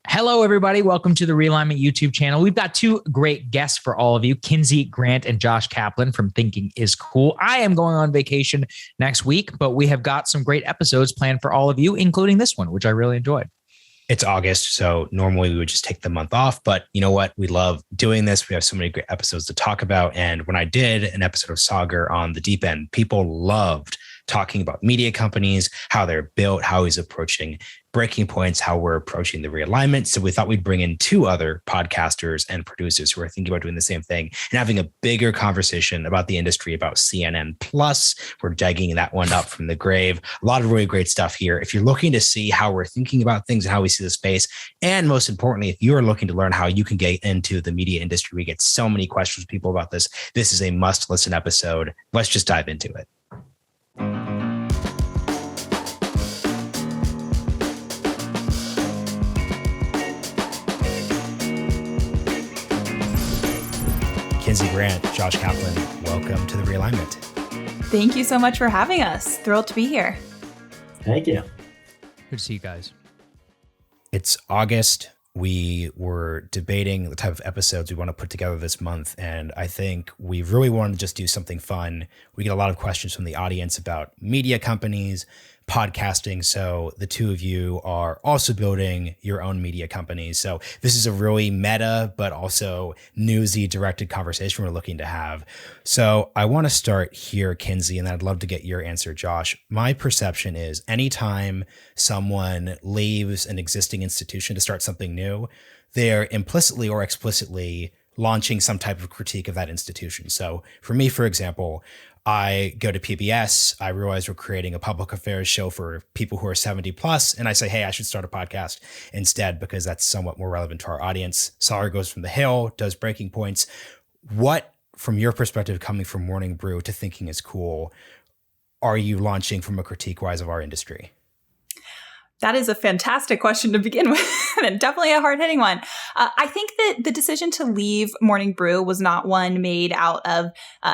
Hello, everybody. Welcome to the Realignment YouTube channel. We've got two great guests for all of you, Kinsey Grant and Josh Kaplan from Thinking is Cool. I am going on vacation next week, but we have got some great episodes planned for all of you, including this one, which I really enjoyed. It's August, so normally we would just take the month off, but you know what? We love doing this. We have so many great episodes to talk about. And when I did an episode of Sagar on the Deep End, people loved talking about media companies, how they're built, how he's approaching breaking points, how we're approaching the realignment. So we thought we'd bring in two other podcasters and producers who are thinking about doing the same thing and having a bigger conversation about the industry, about CNN Plus. We're digging that one up from the grave. A lot of really great stuff here. If you're looking to see how we're thinking about things and how we see the space, and most importantly, if you're looking to learn how you can get into the media industry, we get so many questions from people about this. This is a must listen episode. Let's just dive into it. Kinsey Grant, Josh Kaplan, welcome to the Realignment. Thank you so much for having us. Thrilled to be here. Thank you. Good to see you guys. It's August. We were debating the type of episodes we want to put together this month, and I think we really wanted to just do something fun. We get a lot of questions from the audience about media companies, podcasting. So the two of you are also building your own media companies. So this is a really meta, but also newsy directed conversation we're looking to have. So I want to start here, Kinsey, and I'd love to get your answer, Josh. My perception is anytime someone leaves an existing institution to start something new, they're implicitly or explicitly launching some type of critique of that institution. So for me, for example, I go to PBS, I realize we're creating a public affairs show for people who are 70 plus, and I say, hey, I should start a podcast instead because that's somewhat more relevant to our audience. Sagar goes from the Hill, does breaking points. What, from your perspective, coming from Morning Brew to Thinking is Cool, are you launching from a critique-wise of our industry? That is a fantastic question to begin with, and definitely a hard-hitting one. I think that the decision to leave Morning Brew was not one made out of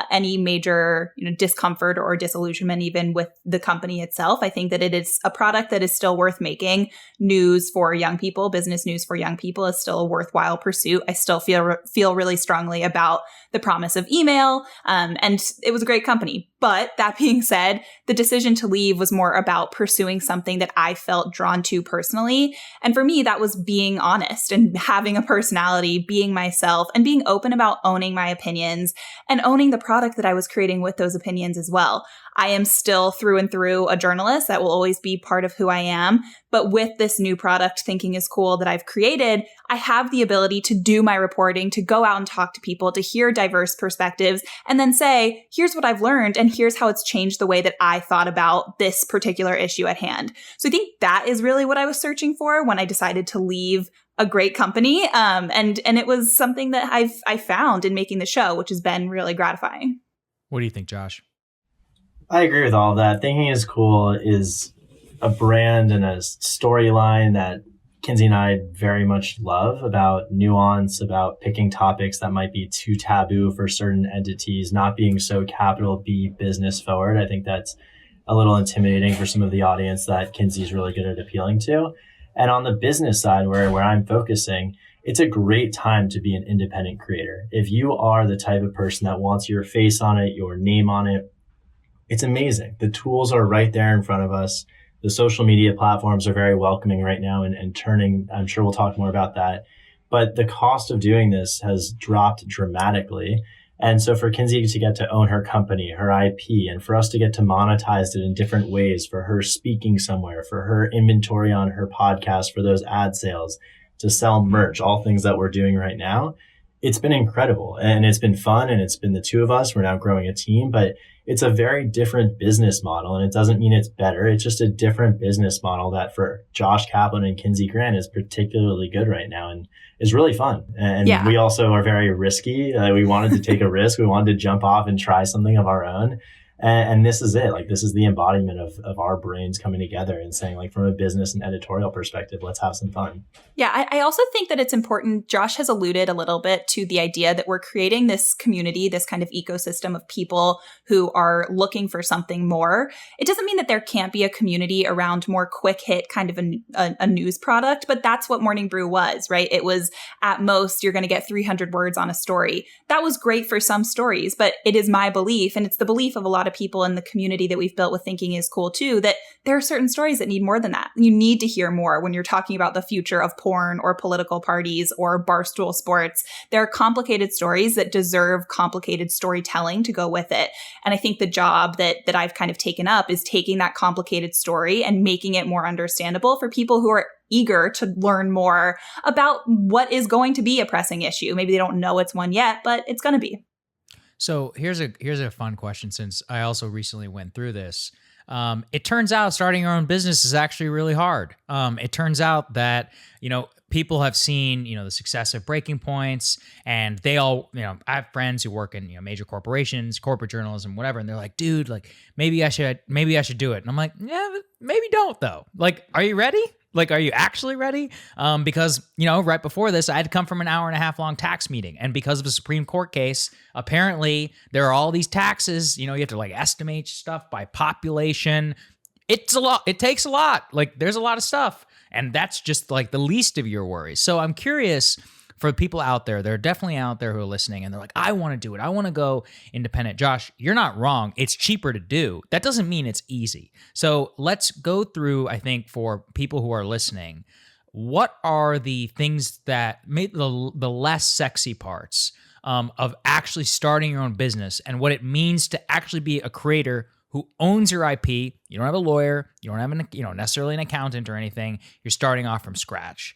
any major, discomfort or disillusionment, even with the company itself. I think that it is a product that is still worth making. News for young people, business news for young people, is still a worthwhile pursuit. I still feel really strongly about the promise of email, and it was a great company. But that being said, the decision to leave was more about pursuing something that I felt drawn to personally. And for me, that was being honest and having a personality, being myself, and being open about owning my opinions and owning the product that I was creating with those opinions as well. I am still through and through a journalist. That will always be part of who I am. But with this new product, Thinking is Cool, that I've created, I have the ability to do my reporting, to go out and talk to people, to hear diverse perspectives, and then say, here's what I've learned, and here's how it's changed the way that I thought about this particular issue at hand. So I think that is really what I was searching for when I decided to leave a great company. And it was something that I found in making the show, which has been really gratifying. What do you think, Josh? I agree with all of that. Thinking is Cool is a brand and a storyline that Kinsey and I very much love, about nuance, about picking topics that might be too taboo for certain entities, not being so capital B business forward. I think that's a little intimidating for some of the audience that Kinsey's really good at appealing to. And on the business side, where I'm focusing, it's a great time to be an independent creator. If you are the type of person that wants your face on it, your name on it, it's amazing. The tools are right there in front of us. The social media platforms are very welcoming right now and turning. I'm sure we'll talk more about that. But the cost of doing this has dropped dramatically. And so for Kinsey to get to own her company, her IP, and for us to get to monetize it in different ways, for her speaking somewhere, for her inventory on her podcast, for those ad sales, to sell merch, all things that we're doing right now, it's been incredible. And it's been fun. And it's been the two of us. We're now growing a team, but it's a very different business model. And it doesn't mean it's better. It's just a different business model that for Josh Kaplan and Kinsey Grant is particularly good right now and is really fun. And we also are very risky. We wanted to take a risk. We wanted to jump off and try something of our own. And this is it. Like, this is the embodiment of our brains coming together and saying, like, from a business and editorial perspective, let's have some fun. Yeah, I also think that it's important. Josh has alluded a little bit to the idea that we're creating this community, this kind of ecosystem of people who are looking for something more. It doesn't mean that there can't be a community around more quick hit kind of a news product, but that's what Morning Brew was, right? It was, at most, you're going to get 300 words on a story. That was great for some stories, but it is my belief, and it's the belief of a lot of people in the community that we've built with Thinking is Cool too, that there are certain stories that need more than that. You need to hear more when you're talking about the future of porn or political parties or barstool sports. There are complicated stories that deserve complicated storytelling to go with it. And I think the job that I've kind of taken up is taking that complicated story and making it more understandable for people who are eager to learn more about what is going to be a pressing issue. Maybe they don't know it's one yet, but it's going to be. So here's a fun question, since I also recently went through this. It turns out starting your own business is actually really hard. It turns out that, people have seen, the success of Breaking Points, and they all, I have friends who work in, major corporations, corporate journalism, whatever. And they're like, dude, like, maybe I should do it. And I'm like, yeah, but maybe don't though. Like, are you ready? Like, are you actually ready? Because, right before this, I had to come from an 1.5 hour long tax meeting. And because of a Supreme Court case, apparently there are all these taxes, you have to like estimate stuff by population. It's a lot. It takes a lot. Like, there's a lot of stuff. And that's just like the least of your worries. So I'm curious, for people out there, they're definitely out there who are listening and they're like, I want to do it. I want to go independent. Josh, you're not wrong. It's cheaper to do. That doesn't mean it's easy. So let's go through, I think, for people who are listening, what are the things that make the less sexy parts of actually starting your own business, and what it means to actually be a creator who owns your IP. You don't have a lawyer. You don't have necessarily an accountant or anything. You're starting off from scratch.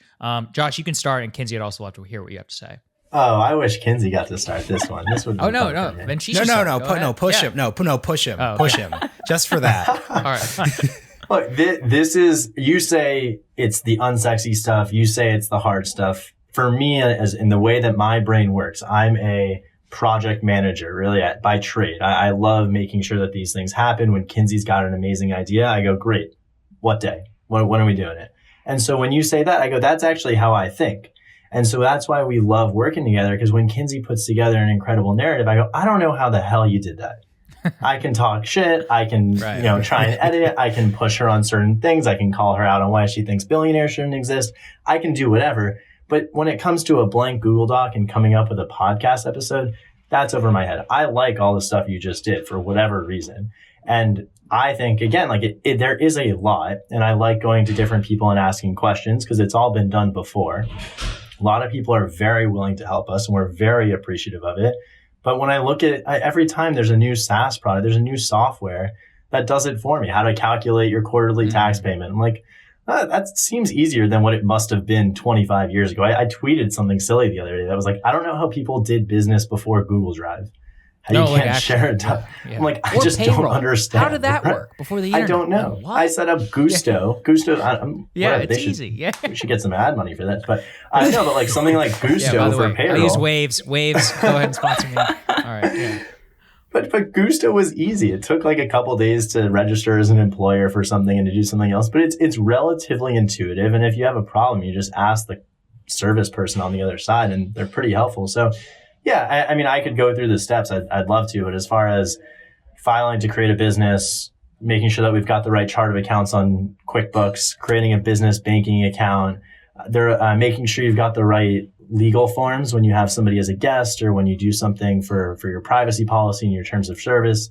Josh, you can start, and Kinsey, I'd also love to hear what you have to say. Oh, I wish Kinsey got to start this one. This would. Be no. Then she should start. Push him. Push him. Push him. Just for that. All right. Look, this is, you say it's the unsexy stuff. You say it's the hard stuff. For me, as in the way that my brain works, I'm a project manager, really, by trade. I love making sure that these things happen. When Kinsey's got an amazing idea, I go, great. What day? When are we doing it? And so when you say that, I go, that's actually how I think. And so that's why we love working together, because when Kinsey puts together an incredible narrative, I go, I don't know how the hell you did that. I can talk shit. I can, try and edit it. I can push her on certain things. I can call her out on why she thinks billionaires shouldn't exist. I can do whatever. But when it comes to a blank Google Doc and coming up with a podcast episode, that's over my head. I like all the stuff you just did for whatever reason. And I think, again, like there is a lot, and I like going to different people and asking questions because it's all been done before. A lot of people are very willing to help us, and we're very appreciative of it. But when I look at it, every time there's a new SaaS product, there's a new software that does it for me. How to calculate your quarterly tax payment. I'm like, that seems easier than what it must have been 25 years ago. I tweeted something silly the other day that was like, I don't know how people did business before Google Drive. How you can't share it. Yeah. I'm like, I just don't understand. How did that work before the internet? I don't know. I set up Gusto. Yeah. Gusto. It's easy. Yeah. We should get some ad money for that. But I know, but like something like Gusto for payroll. I use Waves. Waves. Go ahead and sponsor me. All right. Yeah. But Gusto was easy. It took like a couple days to register as an employer for something and to do something else. But it's relatively intuitive. And if you have a problem, you just ask the service person on the other side, and they're pretty helpful. So yeah, I mean, I could go through the steps. I'd love to. But as far as filing to create a business, making sure that we've got the right chart of accounts on QuickBooks, creating a business banking account, making sure you've got the right legal forms when you have somebody as a guest or when you do something for your privacy policy and your terms of service.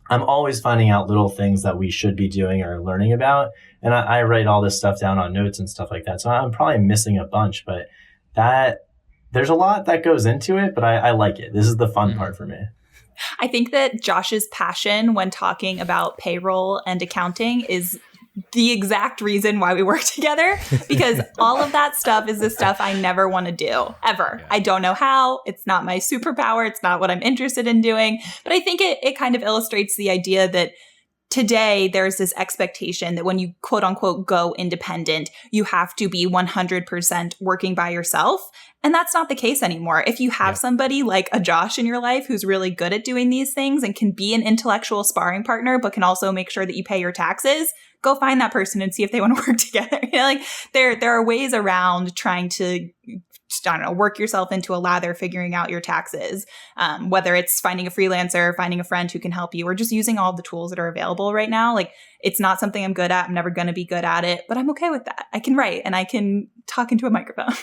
I'm always finding out little things that we should be doing or learning about. And I write all this stuff down on notes and stuff like that. So I'm probably missing a bunch, but there's a lot that goes into it, but I like it. This is the fun part for me. I think that Josh's passion when talking about payroll and accounting is the exact reason why we work together, because all of that stuff is the stuff I never want to do, ever. I don't know how. It's not my superpower. It's not what I'm interested in doing. But I think it kind of illustrates the idea that today there's this expectation that when you quote unquote go independent, you have to be 100% working by yourself. And that's not the case anymore. If you have somebody like a Josh in your life who's really good at doing these things and can be an intellectual sparring partner, but can also make sure that you pay your taxes, go find that person and see if they want to work together. Like there are ways around trying to, I don't know, work yourself into a lather, figuring out your taxes, whether it's finding a freelancer, finding a friend who can help you, or just using all the tools that are available right now. Like it's not something I'm good at. I'm never going to be good at it, but I'm okay with that. I can write and I can talk into a microphone.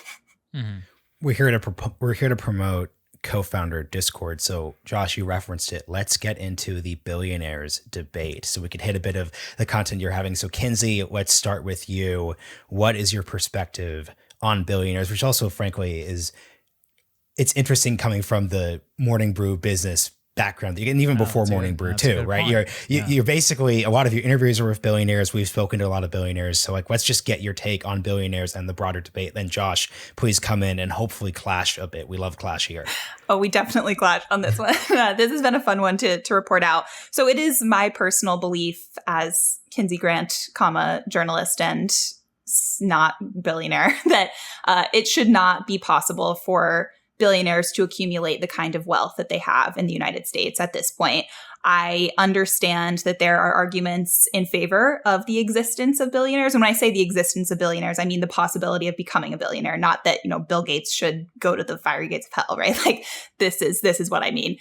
Mm-hmm. We're here to promote co-founder Discord. So Josh, you referenced it. Let's get into the billionaires debate so we could hit a bit of the content you're having. So Kinsey, let's start with you. What is your perspective on billionaires, which also frankly it's interesting coming from the Morning Brew business background, and even before Morning Brew too, right? You're basically, a lot of your interviews are with billionaires. We've spoken to a lot of billionaires. So like, let's just get your take on billionaires and the broader debate. Then Josh, please come in and hopefully clash a bit. We love clash here. Oh, we definitely clash on this one. This has been a fun one to report out. So it is my personal belief as Kinsey Grant, journalist and not billionaire, that it should not be possible for billionaires to accumulate the kind of wealth that they have in the United States at this point. I understand that there are arguments in favor of the existence of billionaires. And when I say the existence of billionaires, I mean the possibility of becoming a billionaire, not that, Bill Gates should go to the fiery gates of hell, right? Like this is what I mean.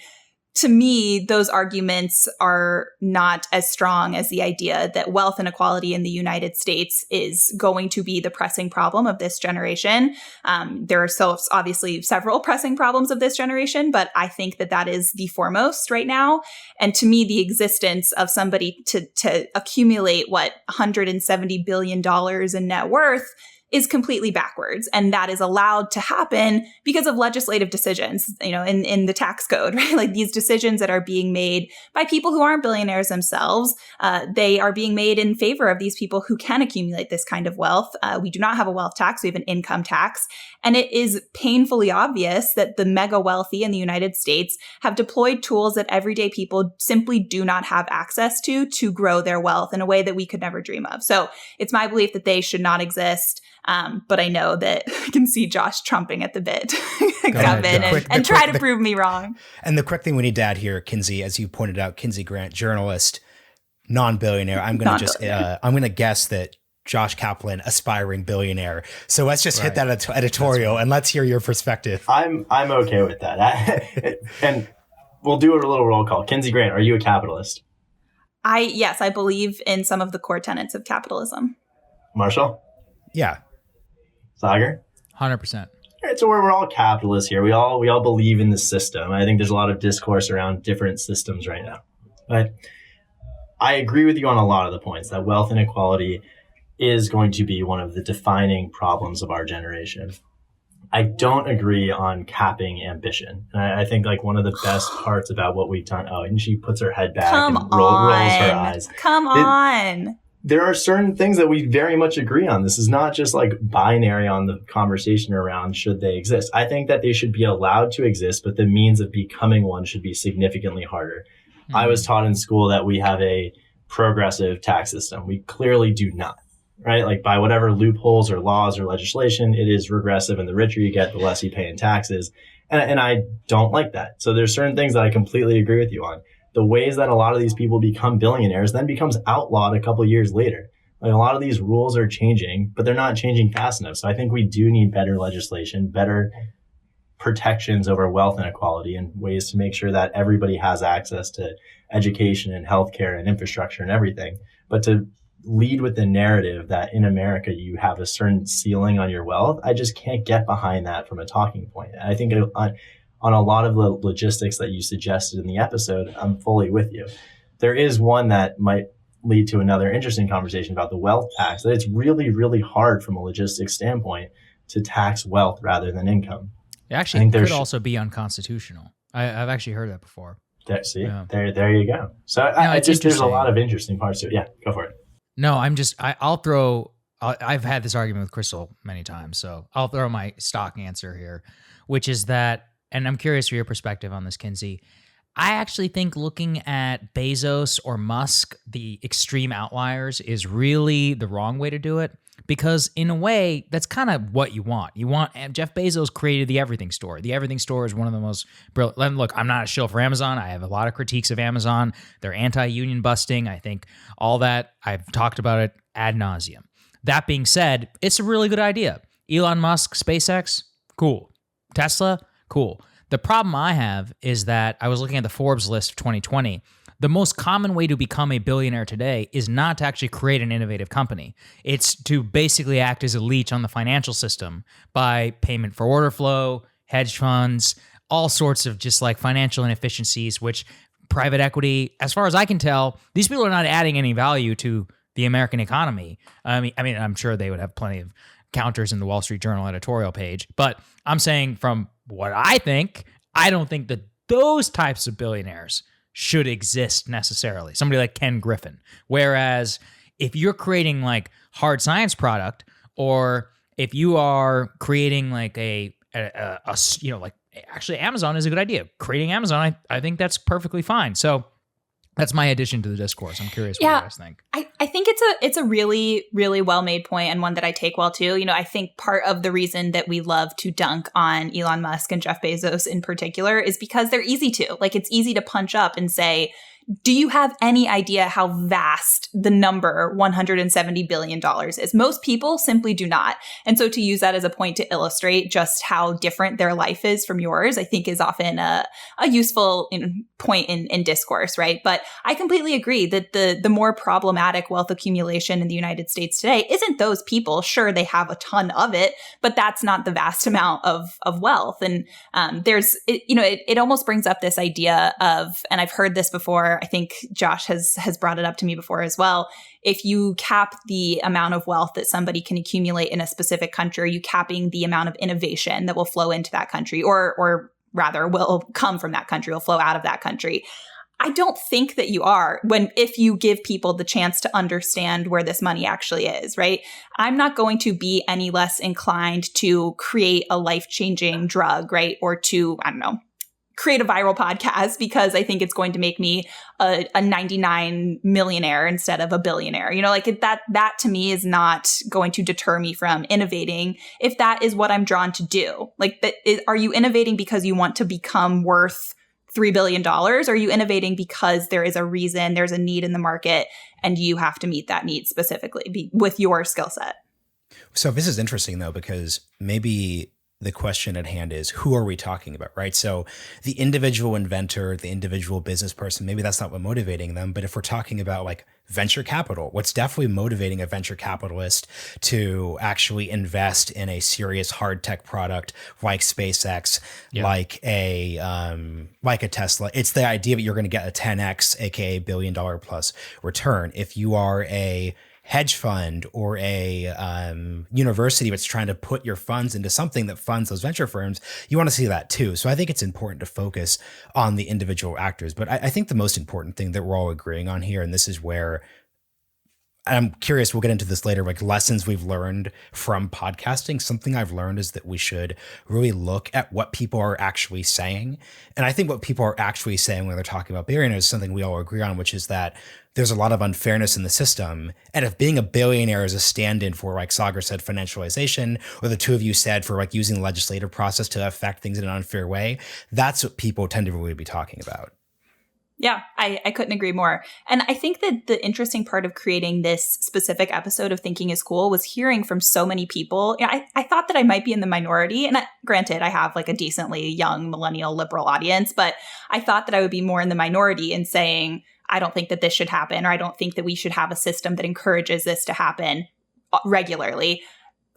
To me, those arguments are not as strong as the idea that wealth inequality in the United States is going to be the pressing problem of this generation. There are obviously several pressing problems of this generation, but I think that is the foremost right now. And to me, the existence of somebody to accumulate $170 billion in net worth is completely backwards. And that is allowed to happen because of legislative decisions, in the tax code, right? Like these decisions that are being made by people who aren't billionaires themselves, they are being made in favor of these people who can accumulate this kind of wealth. We do not have a wealth tax. We have an income tax. And it is painfully obvious that the mega wealthy in the United States have deployed tools that everyday people simply do not have access to grow their wealth in a way that we could never dream of. So it's my belief that they should not exist. But I know that I can see Josh trumping at the bit to come in and try to prove me wrong. And the quick thing we need to add here, Kinsey, as you pointed out, Kinsey Grant, journalist, non-billionaire. I'm going to guess that Josh Kaplan, aspiring billionaire. So let's just hit that editorial and let's hear your perspective. I'm okay with that. And we'll do a little roll call. Kinsey Grant, are you a capitalist? Yes, I believe in some of the core tenets of capitalism. Marshall? Yeah. Sagar? 100%. All right, so we're all capitalists here. We all believe in the system. I think there's a lot of discourse around different systems right now. But I agree with you on a lot of the points that wealth inequality is going to be one of the defining problems of our generation. I don't agree on capping ambition. And I think like one of the best parts about what we've done, and she puts her head back and rolls her eyes. Come on. There are certain things that we very much agree on. This is not just like binary on the conversation around should they exist. I think that they should be allowed to exist, but the means of becoming one should be significantly harder. Mm-hmm. I was taught in school that we have a progressive tax system. We clearly do not, right? Like by whatever loopholes or laws or legislation, it is regressive, and the richer you get, the less you pay in taxes. And I don't like that. So there's certain things that I completely agree with you on. The ways that a lot of these people become billionaires then becomes outlawed a couple of years later. Like a lot of these rules are changing, but they're not changing fast enough. So I think we do need better legislation, better protections over wealth inequality, and ways to make sure that everybody has access to education and healthcare and infrastructure and everything. But to lead with the narrative that in America you have a certain ceiling on your wealth, I just can't get behind that from a talking point. I think on a lot of the logistics that you suggested in the episode, I'm fully with you. There is one that might lead to another interesting conversation about the wealth tax, that it's really, really hard from a logistics standpoint to tax wealth rather than income. It actually could also be unconstitutional. I've actually heard that before. There you go. So I just, there's a lot of interesting parts to it. Yeah, go for it. No, I've had this argument with Crystal many times, so I'll throw my stock answer here, which is that, and I'm curious for your perspective on this, Kinsey. I actually think looking at Bezos or Musk, the extreme outliers, is really the wrong way to do it. Because in a way, that's kind of what you want. And Jeff Bezos created the Everything Store. The Everything Store is one of the most brilliant. Look, I'm not a shill for Amazon. I have a lot of critiques of Amazon. They're anti-union busting. I think all that, I've talked about it ad nauseum. That being said, it's a really good idea. Elon Musk, SpaceX, cool. Tesla, cool. The problem I have is that I was looking at the Forbes list of 2020. The most common way to become a billionaire today is not to actually create an innovative company. It's to basically act as a leech on the financial system by payment for order flow, hedge funds, all sorts of just like financial inefficiencies, which private equity, as far as I can tell, these people are not adding any value to the American economy. I mean, I'm sure they would have plenty of counters in the Wall Street Journal editorial page, but I'm saying from what I think, I don't think that those types of billionaires should exist necessarily. Somebody like Ken Griffin. Whereas if you're creating like hard science product, or if you are creating like a like actually Amazon is a good idea. Creating Amazon, I think that's perfectly fine. So that's my addition to the discourse. I'm curious what you guys think. I think it's a really, really well-made point, and one that I take well too. I think part of the reason that we love to dunk on Elon Musk and Jeff Bezos in particular is because they're easy to. Like, it's easy to punch up and say, do you have any idea how vast the number $170 billion is? Most people simply do not. And so to use that as a point to illustrate just how different their life is from yours, I think is often a useful point in discourse, right? But I completely agree that the more problematic wealth accumulation in the United States today isn't those people. Sure, they have a ton of it, but that's not the vast amount of wealth. And it almost brings up this idea of, and I've heard this before, I think Josh has brought it up to me before as well. If you cap the amount of wealth that somebody can accumulate in a specific country, you capping the amount of innovation that will flow into that country, or rather will come from that country, will flow out of that country. I don't think that you are if you give people the chance to understand where this money actually is, right? I'm not going to be any less inclined to create a life-changing drug, right? Or to, I don't know, create a viral podcast because I think it's going to make me a 99 millionaire instead of a billionaire. That to me is not going to deter me from innovating if that is what I'm drawn to do. Are you innovating because you want to become worth $3 billion? Or are you innovating because there is a reason, there's a need in the market, and you have to meet that need specifically with your skill set? So this is interesting though, because maybe the question at hand is, who are we talking about, right? So the individual inventor, the individual business person, maybe that's not what motivating them. But if we're talking about like venture capital, what's definitely motivating a venture capitalist to actually invest in a serious hard tech product like SpaceX, like a Tesla, it's the idea that you're going to get a 10x, aka $1 billion plus return. If you are a hedge fund or a university that's trying to put your funds into something that funds those venture firms, you want to see that too. So I think it's important to focus on the individual actors. But I think the most important thing that we're all agreeing on here, and this is where I'm curious, we'll get into this later, like lessons we've learned from podcasting. Something I've learned is that we should really look at what people are actually saying. And I think what people are actually saying when they're talking about billionaires is something we all agree on, which is that there's a lot of unfairness in the system. And if being a billionaire is a stand-in for, like Sagar said, financialization, or the two of you said for like using the legislative process to affect things in an unfair way, that's what people tend to really be talking about. Yeah, I couldn't agree more. And I think that the interesting part of creating this specific episode of Thinking is Cool was hearing from so many people. I thought that I might be in the minority. And granted, I have like a decently young millennial liberal audience, but I thought that I would be more in the minority in saying, I don't think that this should happen, or I don't think that we should have a system that encourages this to happen regularly.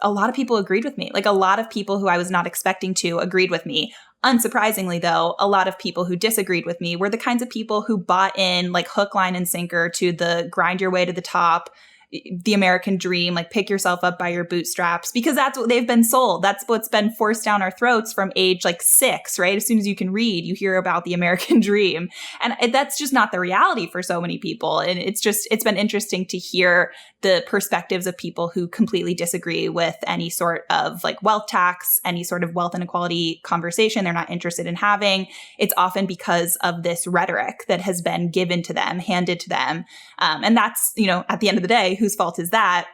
A lot of people agreed with me. Like a lot of people who I was not expecting to agreed with me. Unsurprisingly, though, a lot of people who disagreed with me were the kinds of people who bought in like hook, line, and sinker to the grind your way to the top, the American dream, like pick yourself up by your bootstraps, because that's what they've been sold. That's what's been forced down our throats from age like 6, right? As soon as you can read, you hear about the American dream. And that's just not the reality for so many people. And it's been interesting to hear the perspectives of people who completely disagree with any sort of like wealth tax, any sort of wealth inequality conversation they're not interested in having. It's often because of this rhetoric that has been given to them, handed to them. And that's, at the end of the day, whose fault is that?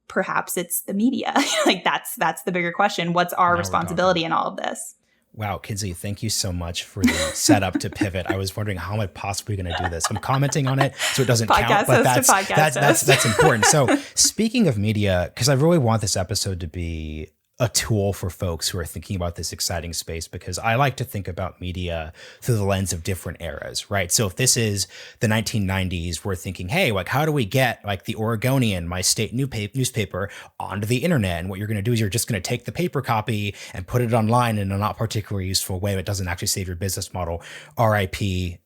Perhaps it's the media. Like that's the bigger question. What's our responsibility in all of this? Wow, Kinsey, thank you so much for the setup to pivot. I was wondering, how am I possibly going to do this? I'm commenting on it so it doesn't count, but that's important. So speaking of media, because I really want this episode to be a tool for folks who are thinking about this exciting space, because I like to think about media through the lens of different eras, right? So if this is the 1990s, we're thinking, hey, like, how do we get like the Oregonian, my state newspaper, onto the internet? And what you're going to do is you're just going to take the paper copy and put it online in a not particularly useful way. It doesn't actually save your business model. RIP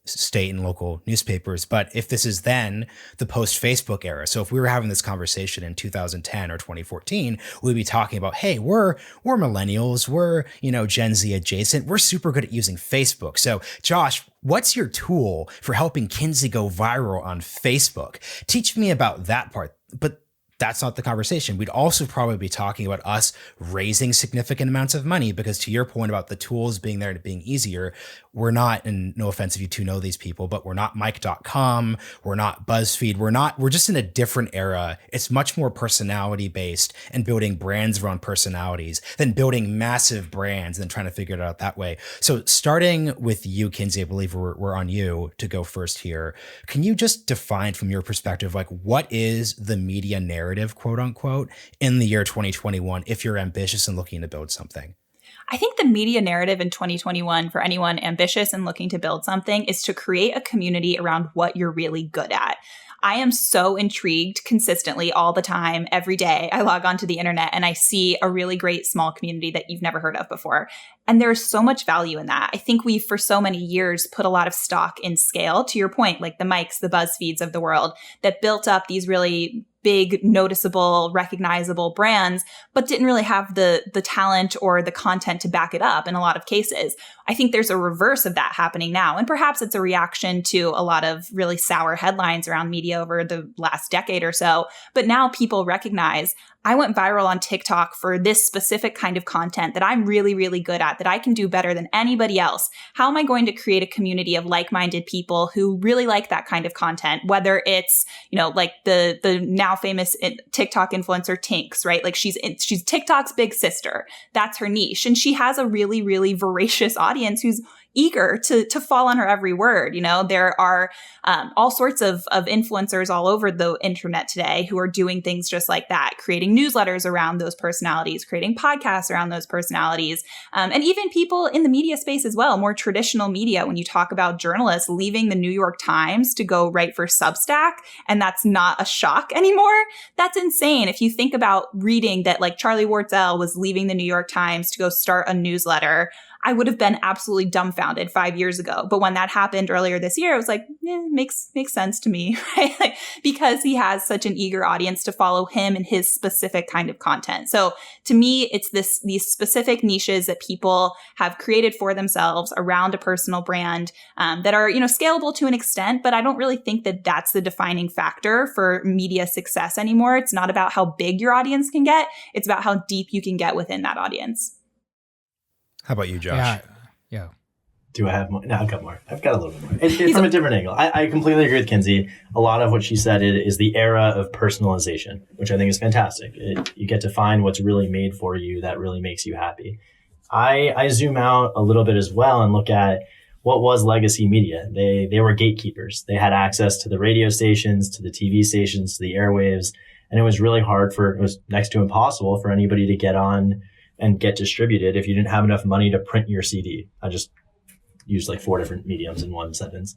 state and local newspapers. But if this is then the post-Facebook era, so if we were having this conversation in 2010 or 2014, we'd be talking about, hey, we're millennials, we're, Gen Z adjacent, we're super good at using Facebook. So Josh, what's your tool for helping Kinsey go viral on Facebook? Teach me about that part. But that's not the conversation. We'd also probably be talking about us raising significant amounts of money, because to your point about the tools being there and being easier, we're not, and no offense if you two know these people, but we're not Mike.com, we're not BuzzFeed, we're just in a different era. It's much more personality based and building brands around personalities than building massive brands and then trying to figure it out that way. So starting with you, Kinsey, I believe we're on you to go first here. Can you just define from your perspective, like, what is the media narrative, quote unquote, in the year 2021, if you're ambitious and looking to build something? I think the media narrative in 2021 for anyone ambitious and looking to build something is to create a community around what you're really good at. I am so intrigued consistently all the time, every day. I log onto the internet and I see a really great small community that you've never heard of before. And there's so much value in that. I think we've for so many years put a lot of stock in scale, to your point, like the Mikes, the BuzzFeeds of the world that built up these really big, noticeable, recognizable brands, but didn't really have the talent or the content to back it up in a lot of cases. I think there's a reverse of that happening now. And perhaps it's a reaction to a lot of really sour headlines around media over the last decade or so. But now people recognize, I went viral on TikTok for this specific kind of content that I'm really, really good at, that I can do better than anybody else. How am I going to create a community of like-minded people who really like that kind of content? Whether it's, like the now famous TikTok influencer Tinks, right? Like she's TikTok's big sister. That's her niche. And she has a really, really voracious audience who's eager to fall on her every word. There are all sorts of influencers all over the internet today who are doing things just like that, creating newsletters around those personalities, creating podcasts around those personalities, and even people in the media space as well, more traditional media. When you talk about journalists leaving the New York Times to go write for Substack, and that's not a shock anymore, that's insane. If you think about reading that, like Charlie Wartzel was leaving the New York Times to go start a newsletter, I would have been absolutely dumbfounded 5 years ago. But when that happened earlier this year, I was like, makes sense to me, right? Because he has such an eager audience to follow him and his specific kind of content. So to me, it's these specific niches that people have created for themselves around a personal brand that are, scalable to an extent. But I don't really think that that's the defining factor for media success anymore. It's not about how big your audience can get. It's about how deep you can get within that audience. How about you, Josh? Yeah. Do I have more? No, I've got more. I've got a little bit more. It's from a different angle. I completely agree with Kinsey. A lot of what she said is the era of personalization, which I think is fantastic. You get to find what's really made for you that really makes you happy. I zoom out a little bit as well and look at what was legacy media. They were gatekeepers. They had access to the radio stations, to the TV stations, to the airwaves. And it was really hard it was next to impossible for anybody to get on and get distributed if you didn't have enough money to print your CD. I just used like 4 different mediums in one sentence.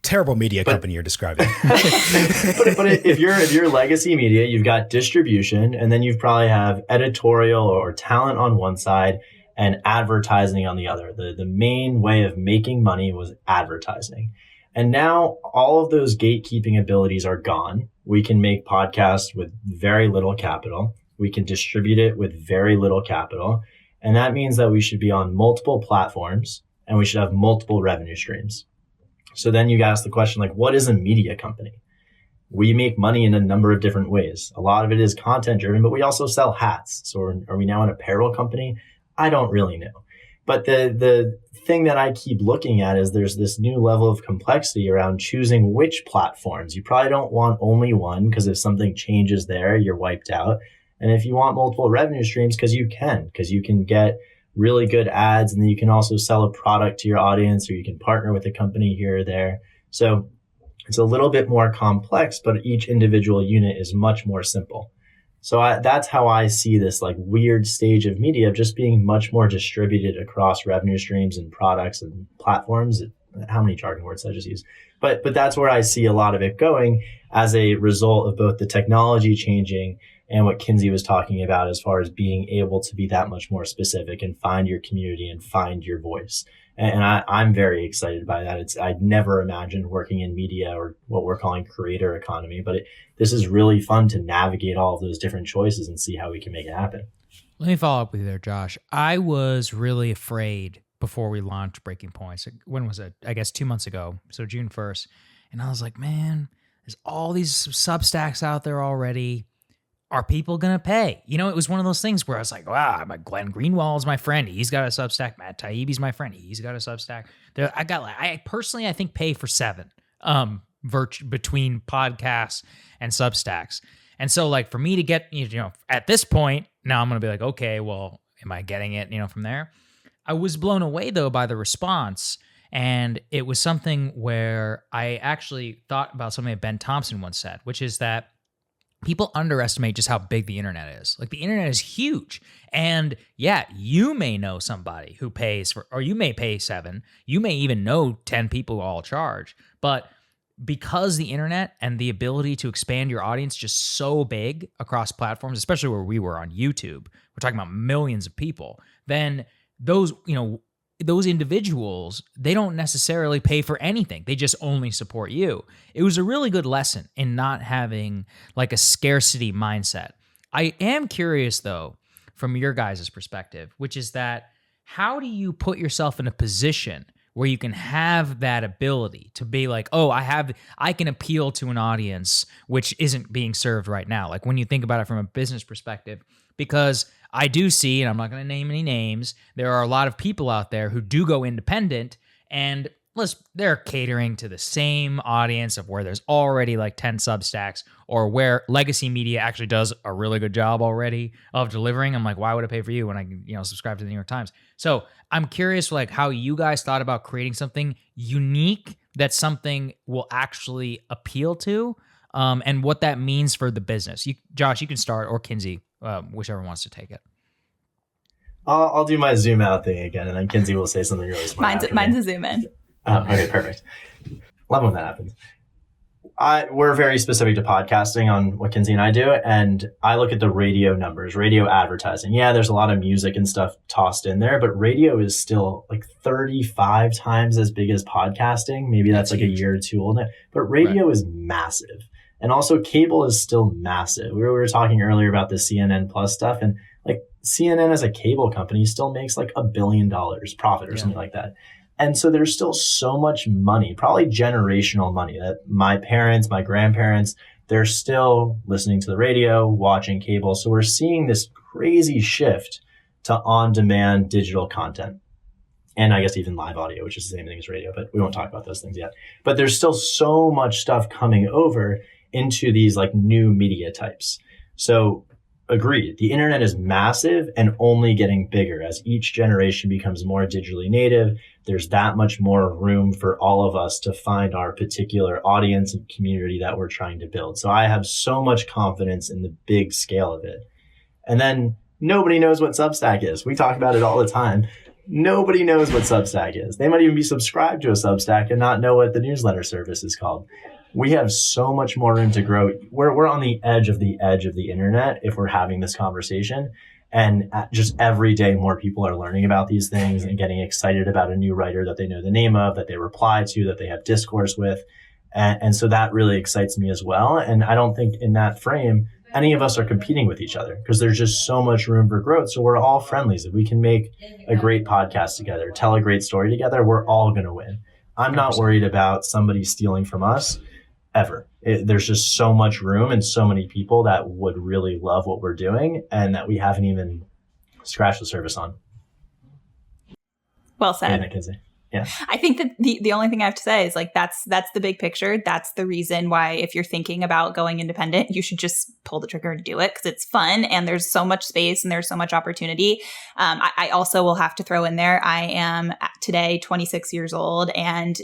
Terrible media company you're describing. but if you're legacy media, you've got distribution, and then you probably have editorial or talent on one side and advertising on the other. The main way of making money was advertising. And now all of those gatekeeping abilities are gone. We can make podcasts with very little capital. We can distribute it with very little capital. And that means that we should be on multiple platforms and we should have multiple revenue streams. So then you ask the question, like, what is a media company? we make money in a number of different ways. A lot of it is content driven, but we also sell hats. So are we now an apparel company? I don't really know. But the thing that I keep looking at is there's this new level of complexity around choosing which platforms. You probably don't want only one, because if something changes there, you're wiped out. And if you want multiple revenue streams, because you can get really good ads, and then you can also sell a product to your audience, or you can partner with a company here or there. So it's a little bit more complex, but each individual unit is much more simple. So that's how I see this like weird stage of media of just being much more distributed across revenue streams and products and platforms. How many jargon words did I just use? But that's where I see a lot of it going as a result of both the technology changing and what Kinsey was talking about as far as being able to be that much more specific and find your community and find your voice. And I'm very excited by that. I'd never imagined working in media or what we're calling creator economy, but this is really fun to navigate all of those different choices and see how we can make it happen. Let me follow up with you there, Josh. I was really afraid before we launched Breaking Points. When was it? I guess 2 months ago. So June 1st. And I was like, man, there's all these Substacks out there already. Are people going to pay? You know, it was one of those things where I was like, wow, Glenn Greenwald's my friend. He's got a Substack. Matt Taibbi's my friend. He's got a Substack. I personally think pay for 7 between podcasts and Substacks. And so like for me to get, at this point, now I'm going to be like, okay, well, am I getting it, from there? I was blown away though by the response. And it was something where I actually thought about something that Ben Thompson once said, which is that people underestimate just how big the internet is. Like the internet is huge. And yeah, you may know somebody who pays or you may pay 7. You may even know 10 people who all charge. But because the internet and the ability to expand your audience just so big across platforms, especially where we were on YouTube, we're talking about millions of people, then those individuals, they don't necessarily pay for anything. They just only support you. It was a really good lesson in not having like a scarcity mindset. I am curious though, from your guys' perspective, which is that how do you put yourself in a position where you can have that ability to be like, oh, I can appeal to an audience which isn't being served right now. Like when you think about it from a business perspective, because I do see, and I'm not going to name any names, there are a lot of people out there who do go independent and they're catering to the same audience of where there's already like 10 Substacks or where legacy media actually does a really good job already of delivering. I'm like, why would I pay for you when I can, subscribe to the New York Times? So I'm curious like how you guys thought about creating something unique that something will actually appeal to and what that means for the business. Josh, you can start, or Kinsey, whichever wants to take it. I'll do my zoom out thing again, and then Kinsey will say something really smart. Mine's a zoom in. Oh, okay, perfect. Love when that happens. We're very specific to podcasting on what Kinsey and I do, and I look at the radio numbers, radio advertising. Yeah, there's a lot of music and stuff tossed in there, but radio is still like 35 times as big as podcasting. Maybe that's like huge. A year or two old now, but radio is massive. And also cable is still massive. We were talking earlier about the CNN Plus stuff, and like CNN as a cable company still makes like $1 billion profit or something like that. And so there's still so much money, probably generational money, that my parents, my grandparents, they're still listening to the radio, watching cable. So we're seeing this crazy shift to on-demand digital content. And I guess even live audio, which is the same thing as radio, but we won't talk about those things yet. But there's still so much stuff coming over into these like new media types. So agreed, the internet is massive and only getting bigger as each generation becomes more digitally native. There's that much more room for all of us to find our particular audience and community that we're trying to build. So I have so much confidence in the big scale of it. And then nobody knows what Substack is. We talk about it all the time. Nobody knows what Substack is. They might even be subscribed to a Substack and not know what the newsletter service is called. We have so much more room to grow. We're on the edge of the internet if we're having this conversation. And just every day, more people are learning about these things and getting excited about a new writer that they know the name of, that they reply to, that they have discourse with. And so that really excites me as well. And I don't think in that frame, any of us are competing with each other because there's just so much room for growth. So we're all friendlies. If we can make a great podcast together, tell a great story together, we're all going to win. I'm not worried about somebody stealing from us ever. there's just so much room and so many people that would really love what we're doing and that we haven't even scratched the surface on. Well said. Yeah, Kinsey. Yeah. I think that the only thing I have to say is like that's the big picture. That's the reason why if you're thinking about going independent, you should just pull the trigger and do it because it's fun and there's so much space and there's so much opportunity. I also will have to throw in there, I am today 26 years old and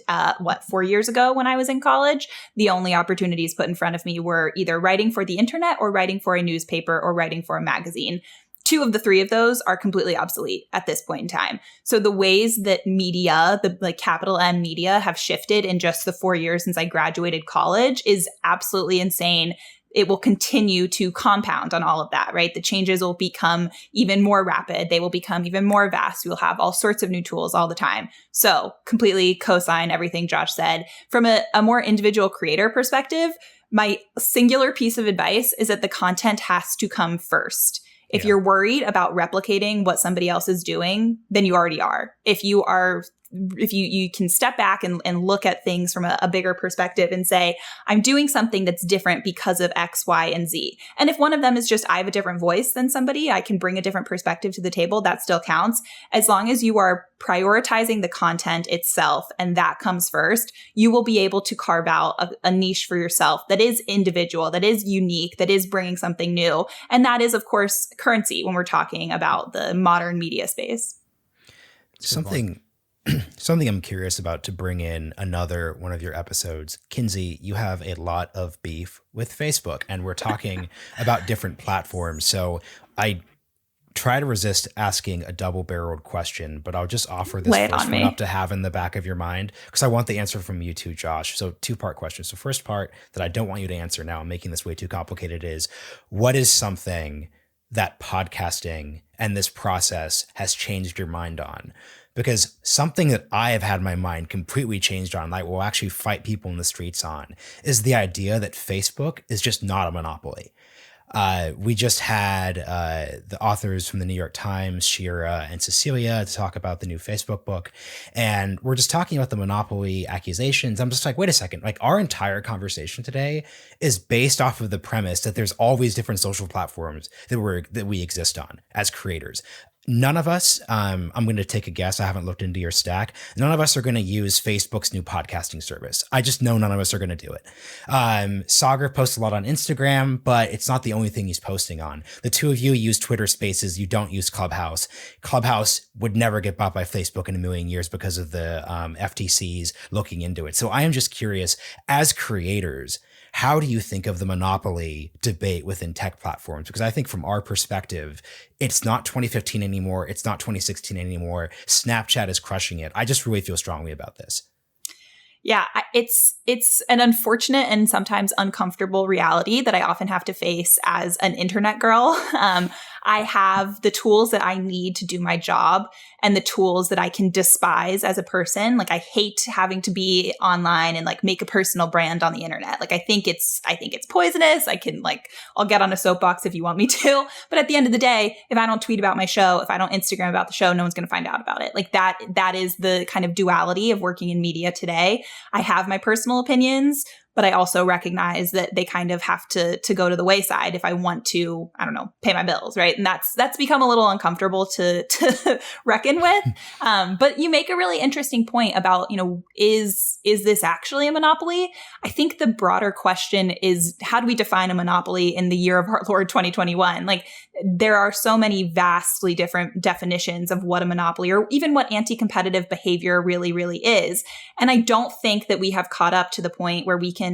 4 years ago when I was in college, the only opportunities put in front of me were either writing for the internet or writing for a newspaper or writing for a magazine. 2 of the 3 of those are completely obsolete at this point in time. So the ways that media, the like capital M media, have shifted in just the 4 years since I graduated college is absolutely insane. It will continue to compound on all of that, right? The changes will become even more rapid. They will become even more vast. We'll have all sorts of new tools all the time. So completely co-sign everything Josh said. From a more individual creator perspective, my singular piece of advice is that the content has to come first. If you're worried about replicating what somebody else is doing, then you already are. If you can step back and look at things from a bigger perspective and say, I'm doing something that's different because of X, Y, and Z. And if one of them is just, I have a different voice than somebody, I can bring a different perspective to the table, that still counts. As long as you are prioritizing the content itself and that comes first, you will be able to carve out a niche for yourself that is individual, that is unique, that is bringing something new. And that is, of course, currency when we're talking about the modern media space. Something I'm curious about to bring in another one of your episodes. Kinsey, you have a lot of beef with Facebook, and we're talking about different platforms. So I try to resist asking a double-barreled question, but I'll just offer this first one up to have in the back of your mind because I want the answer from you too, Josh. So 2-part question. So first part that I don't want you to answer now, I'm making this way too complicated, is what is something that podcasting and this process has changed your mind on? Because something that I have had my mind completely changed on, like will actually fight people in the streets on, is the idea that Facebook is just not a monopoly. We just had the authors from the New York Times, Shira and Cecilia, to talk about the new Facebook book. And we're just talking about the monopoly accusations. I'm just like, wait a second, like our entire conversation today is based off of the premise that there's all these different social platforms that we exist on as creators. None of us, I'm going to take a guess. I haven't looked into your stack. None of us are going to use Facebook's new podcasting service. I just know none of us are going to do it. Sagar posts a lot on Instagram, but it's not the only thing he's posting on. The 2 of you use Twitter Spaces. You don't use Clubhouse. Clubhouse would never get bought by Facebook in a million years because of the FTCs looking into it. So I am just curious, as creators, how do you think of the monopoly debate within tech platforms? Because I think from our perspective, it's not 2015 anymore. It's not 2016 anymore. Snapchat is crushing it. I just really feel strongly about this. Yeah, it's an unfortunate and sometimes uncomfortable reality that I often have to face as an internet girl. I have the tools that I need to do my job and the tools that I can despise as a person. Like I hate having to be online and like make a personal brand on the internet. Like I think it's poisonous. I'll get on a soapbox if you want me to. But at the end of the day, if I don't tweet about my show, if I don't Instagram about the show, no one's going to find out about it. Like that is the kind of duality of working in media today. I have my personal opinions, but I also recognize that they kind of have to go to the wayside if I want to, I don't know, pay my bills, right? And that's become a little uncomfortable to reckon with. But you make a really interesting point about, is this actually a monopoly? I think the broader question is, how do we define a monopoly in the year of our Lord 2021? Like there are so many vastly different definitions of what a monopoly or even what anti-competitive behavior really, really is. And I don't think that we have caught up to the point where we can,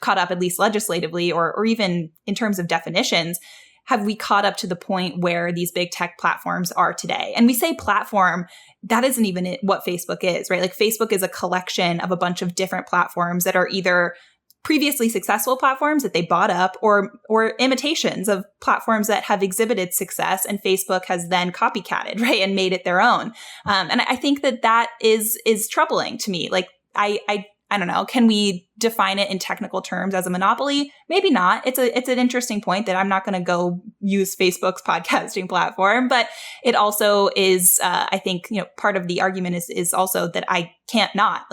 caught up at least legislatively or even in terms of definitions, have we caught up to the point where these big tech platforms are today? And we say platform, that isn't even what Facebook is, right? Like Facebook is a collection of a bunch of different platforms that are either previously successful platforms that they bought up or imitations of platforms that have exhibited success and Facebook has then copycatted, right? And made it their own. And I think that is troubling to me. Like I don't know, can we define it in technical terms as a monopoly? Maybe not. It's an interesting point that I'm not going to go use Facebook's podcasting platform, but it also is, I think, part of the argument is also that I can't not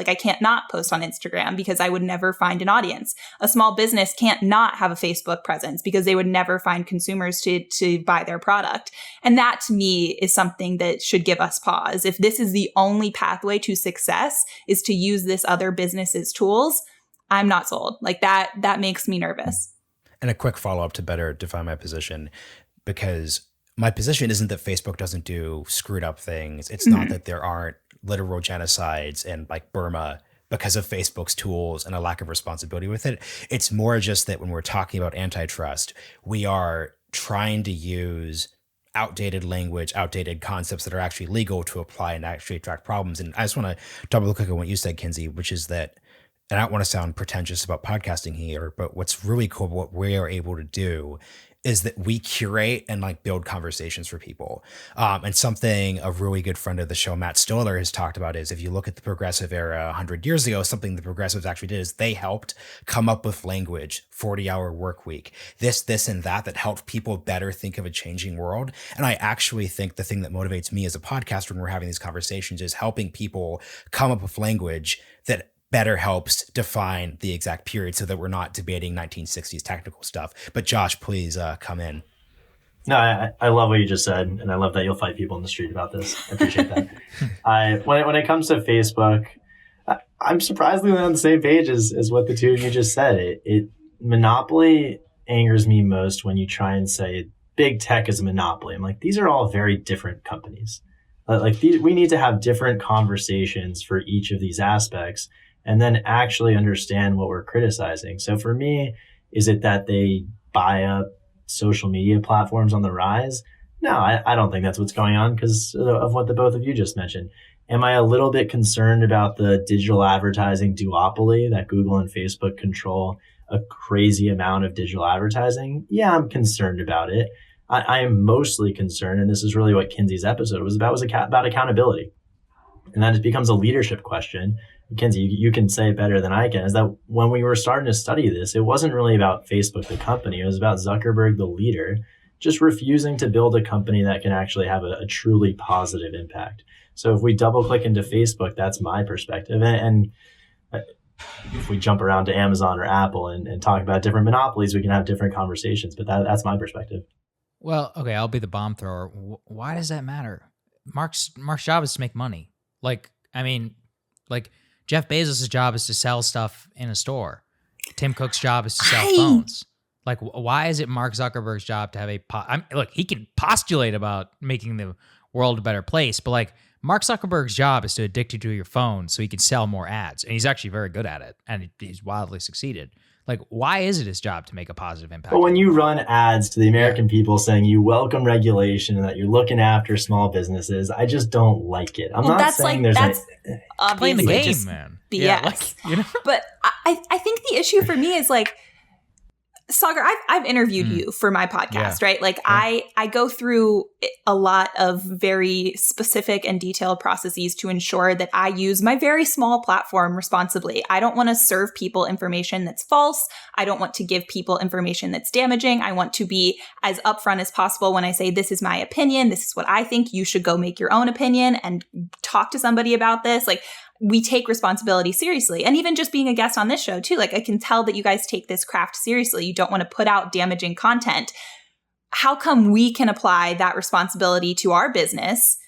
post on Instagram because I would never find an audience. A small business can't not have a Facebook presence because they would never find consumers to buy their product. And that to me is something that should give us pause. If this is the only pathway to success is to use this other business's tools, I'm not sold. Like that makes me nervous. And a quick follow-up to better define my position, because my position isn't that Facebook doesn't do screwed up things. It's not that there aren't literal genocides in like Burma because of Facebook's tools and a lack of responsibility with it. It's more just that when we're talking about antitrust, we are trying to use outdated language, outdated concepts that are actually legal to apply and actually attract problems. And I just want to double click on what you said, Kinsey, which is that, and I don't want to sound pretentious about podcasting here, but what's really cool about what we are able to do is that we curate and like build conversations for people. And something a really good friend of the show, Matt Stoller, has talked about is if you look at the progressive era 100 years ago, something the progressives actually did is they helped come up with language, 40-hour work week, this, and that helped people better think of a changing world. And I actually think the thing that motivates me as a podcaster when we're having these conversations is helping people come up with language that better helps define the exact period so that we're not debating 1960s technical stuff. But Josh, please come in. No, I love what you just said, and I love that you'll fight people in the street about this. I appreciate that. When it comes to Facebook, I'm surprisingly on the same page as what the two of you just said. Monopoly angers me most when you try and say big tech is a monopoly. I'm like, these are all very different companies. We need to have different conversations for each of these aspects, and then actually understand what we're criticizing. So for me, is it that they buy up social media platforms on the rise? No, I don't think that's what's going on because of what the both of you just mentioned. Am I a little bit concerned about the digital advertising duopoly that Google and Facebook control a crazy amount of digital advertising? Yeah, I'm concerned about it. I am mostly concerned, and this is really what Kinsey's episode was about accountability. And that it becomes a leadership question. Kinsey, you can say it better than I can, is that when we were starting to study this, it wasn't really about Facebook, the company. It was about Zuckerberg, the leader, just refusing to build a company that can actually have a truly positive impact. So if we double click into Facebook, that's my perspective. And if we jump around to Amazon or Apple and talk about different monopolies, we can have different conversations. But that's my perspective. Well, okay, I'll be the bomb thrower. Why does that matter? Mark's job is to make money. Jeff Bezos' job is to sell stuff in a store. Tim Cook's job is to sell phones. Like, why is it Mark Zuckerberg's job to have look, he can postulate about making the world a better place, but like Mark Zuckerberg's job is to addict you to your phone so he can sell more ads. And he's actually very good at it. And he's wildly succeeded. Like, why is it his job to make a positive impact? But when you run ads to the American people saying you welcome regulation and that you're looking after small businesses, I just don't like it. I'm not saying that's playing the game, man. BS. Yeah, But I think the issue for me is like, Sagar, I've interviewed you for my podcast, right? Like I go through a lot of very specific and detailed processes to ensure that I use my very small platform responsibly. I don't want to serve people information that's false. I don't want to give people information that's damaging. I want to be as upfront as possible when I say, this is my opinion. This is what I think. You should go make your own opinion and talk to somebody about this. Like, we take responsibility seriously. And even just being a guest on this show too, like I can tell that you guys take this craft seriously. You don't want to put out damaging content. How come we can apply that responsibility to our business?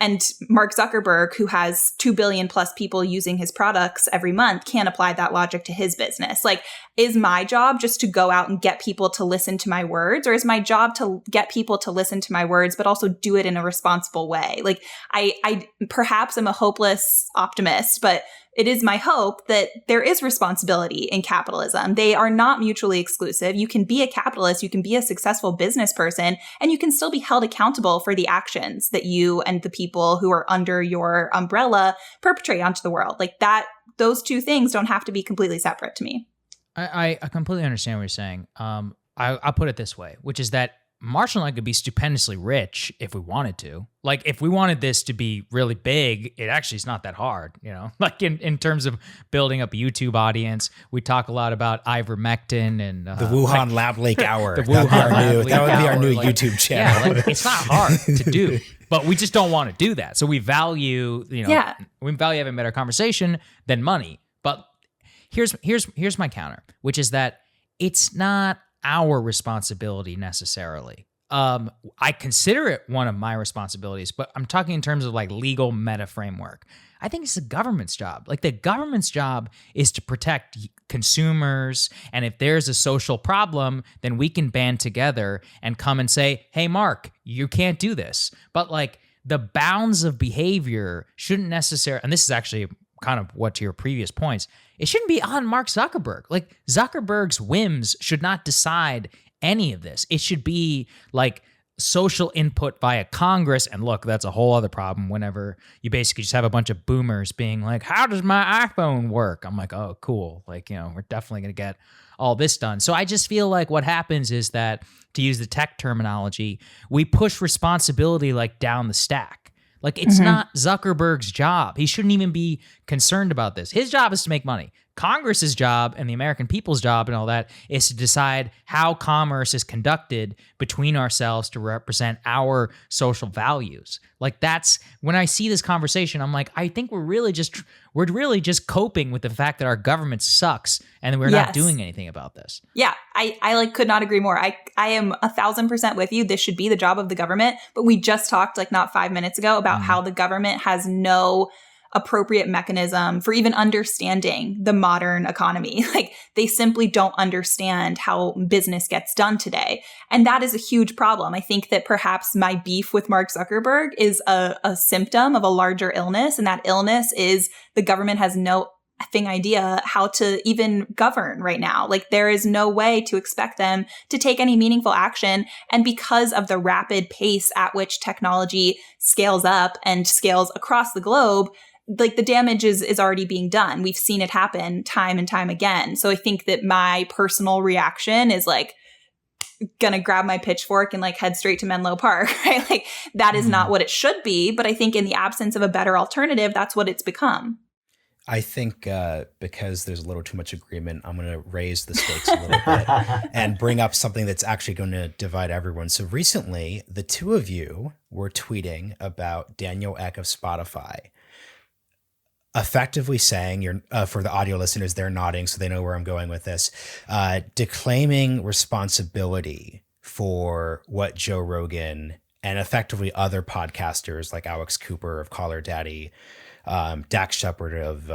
And Mark Zuckerberg, who has 2 billion plus people using his products every month, can't apply that logic to his business. Like, is my job just to go out and get people to listen to my words? Or is my job to get people to listen to my words, but also do it in a responsible way? Like, I perhaps am a hopeless optimist, but it is my hope that there is responsibility in capitalism. They are not mutually exclusive. You can be a capitalist, you can be a successful business person, and you can still be held accountable for the actions that you and the people who are under your umbrella perpetrate onto the world. Like that, those two things don't have to be completely separate to me. I completely understand what you're saying. I'll put it this way, which is that Marshall and I could be stupendously rich if we wanted to. Like, if we wanted this to be really big, it actually is not that hard, like in terms of building up a YouTube audience. We talk a lot about ivermectin and the Wuhan Lab Lake Hour. The Wuhan Lab Lake That would be our new Hour, YouTube channel. Yeah, like, it's not hard to do, but we just don't want to do that. So we value, we value having a better conversation than money. But here's my counter, which is that it's not our responsibility necessarily. I consider it one of my responsibilities, but I'm talking in terms of like legal meta framework. I think it's the government's job. Like, the government's job is to protect consumers. And if there's a social problem, then we can band together and come and say, hey, Mark, you can't do this. But like, the bounds of behavior shouldn't necessarily, and this is actually kind of what to your previous points, it shouldn't be on Mark Zuckerberg. Like, Zuckerberg's whims should not decide any of this. It should be like social input via Congress. And look, that's a whole other problem whenever you basically just have a bunch of boomers being like, how does my iPhone work? I'm like, oh, cool. Like, we're definitely going to get all this done. So I just feel like what happens is that, to use the tech terminology, we push responsibility like down the stack. Like, it's not Zuckerberg's job. He shouldn't even be concerned about this. His job is to make money. Congress's job and the American people's job and all that is to decide how commerce is conducted between ourselves to represent our social values. Like, that's when I see this conversation, I'm like, I think we're really just coping with the fact that our government sucks and we're not doing anything about this. Yeah, I like could not agree more. I am 1,000% with you. This should be the job of the government. But we just talked like not 5 minutes ago about how the government has no appropriate mechanism for even understanding the modern economy. Like, they simply don't understand how business gets done today. And that is a huge problem. I think that perhaps my beef with Mark Zuckerberg is a symptom of a larger illness. And that illness is the government has no effing idea how to even govern right now. Like, there is no way to expect them to take any meaningful action. And because of the rapid pace at which technology scales up and scales across the globe, like, the damage is already being done. We've seen it happen time and time again. So I think that my personal reaction is like, gonna grab my pitchfork and like head straight to Menlo Park, right? Like, that is not what it should be. But I think in the absence of a better alternative, that's what it's become. I think because there's a little too much agreement, I'm going to raise the stakes a little bit and bring up something that's actually going to divide everyone. So recently, the two of you were tweeting about Daniel Ek of Spotify, effectively saying, for the audio listeners, they're nodding so they know where I'm going with this, declaiming responsibility for what Joe Rogan and effectively other podcasters like Alex Cooper of Caller Daddy, Dax Shepard of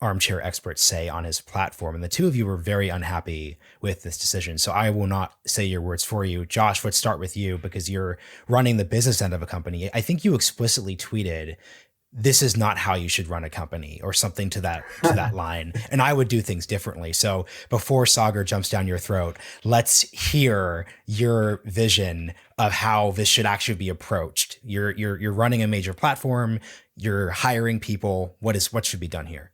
Armchair Experts say on his platform. And the two of you were very unhappy with this decision. So I will not say your words for you. Josh, let's start with you because you're running the business end of a company. I think you explicitly tweeted, this is not how you should run a company, or something to that line. And I would do things differently. So before Sagar jumps down your throat, let's hear your vision of how this should actually be approached. You're running a major platform, you're hiring people. What should be done here?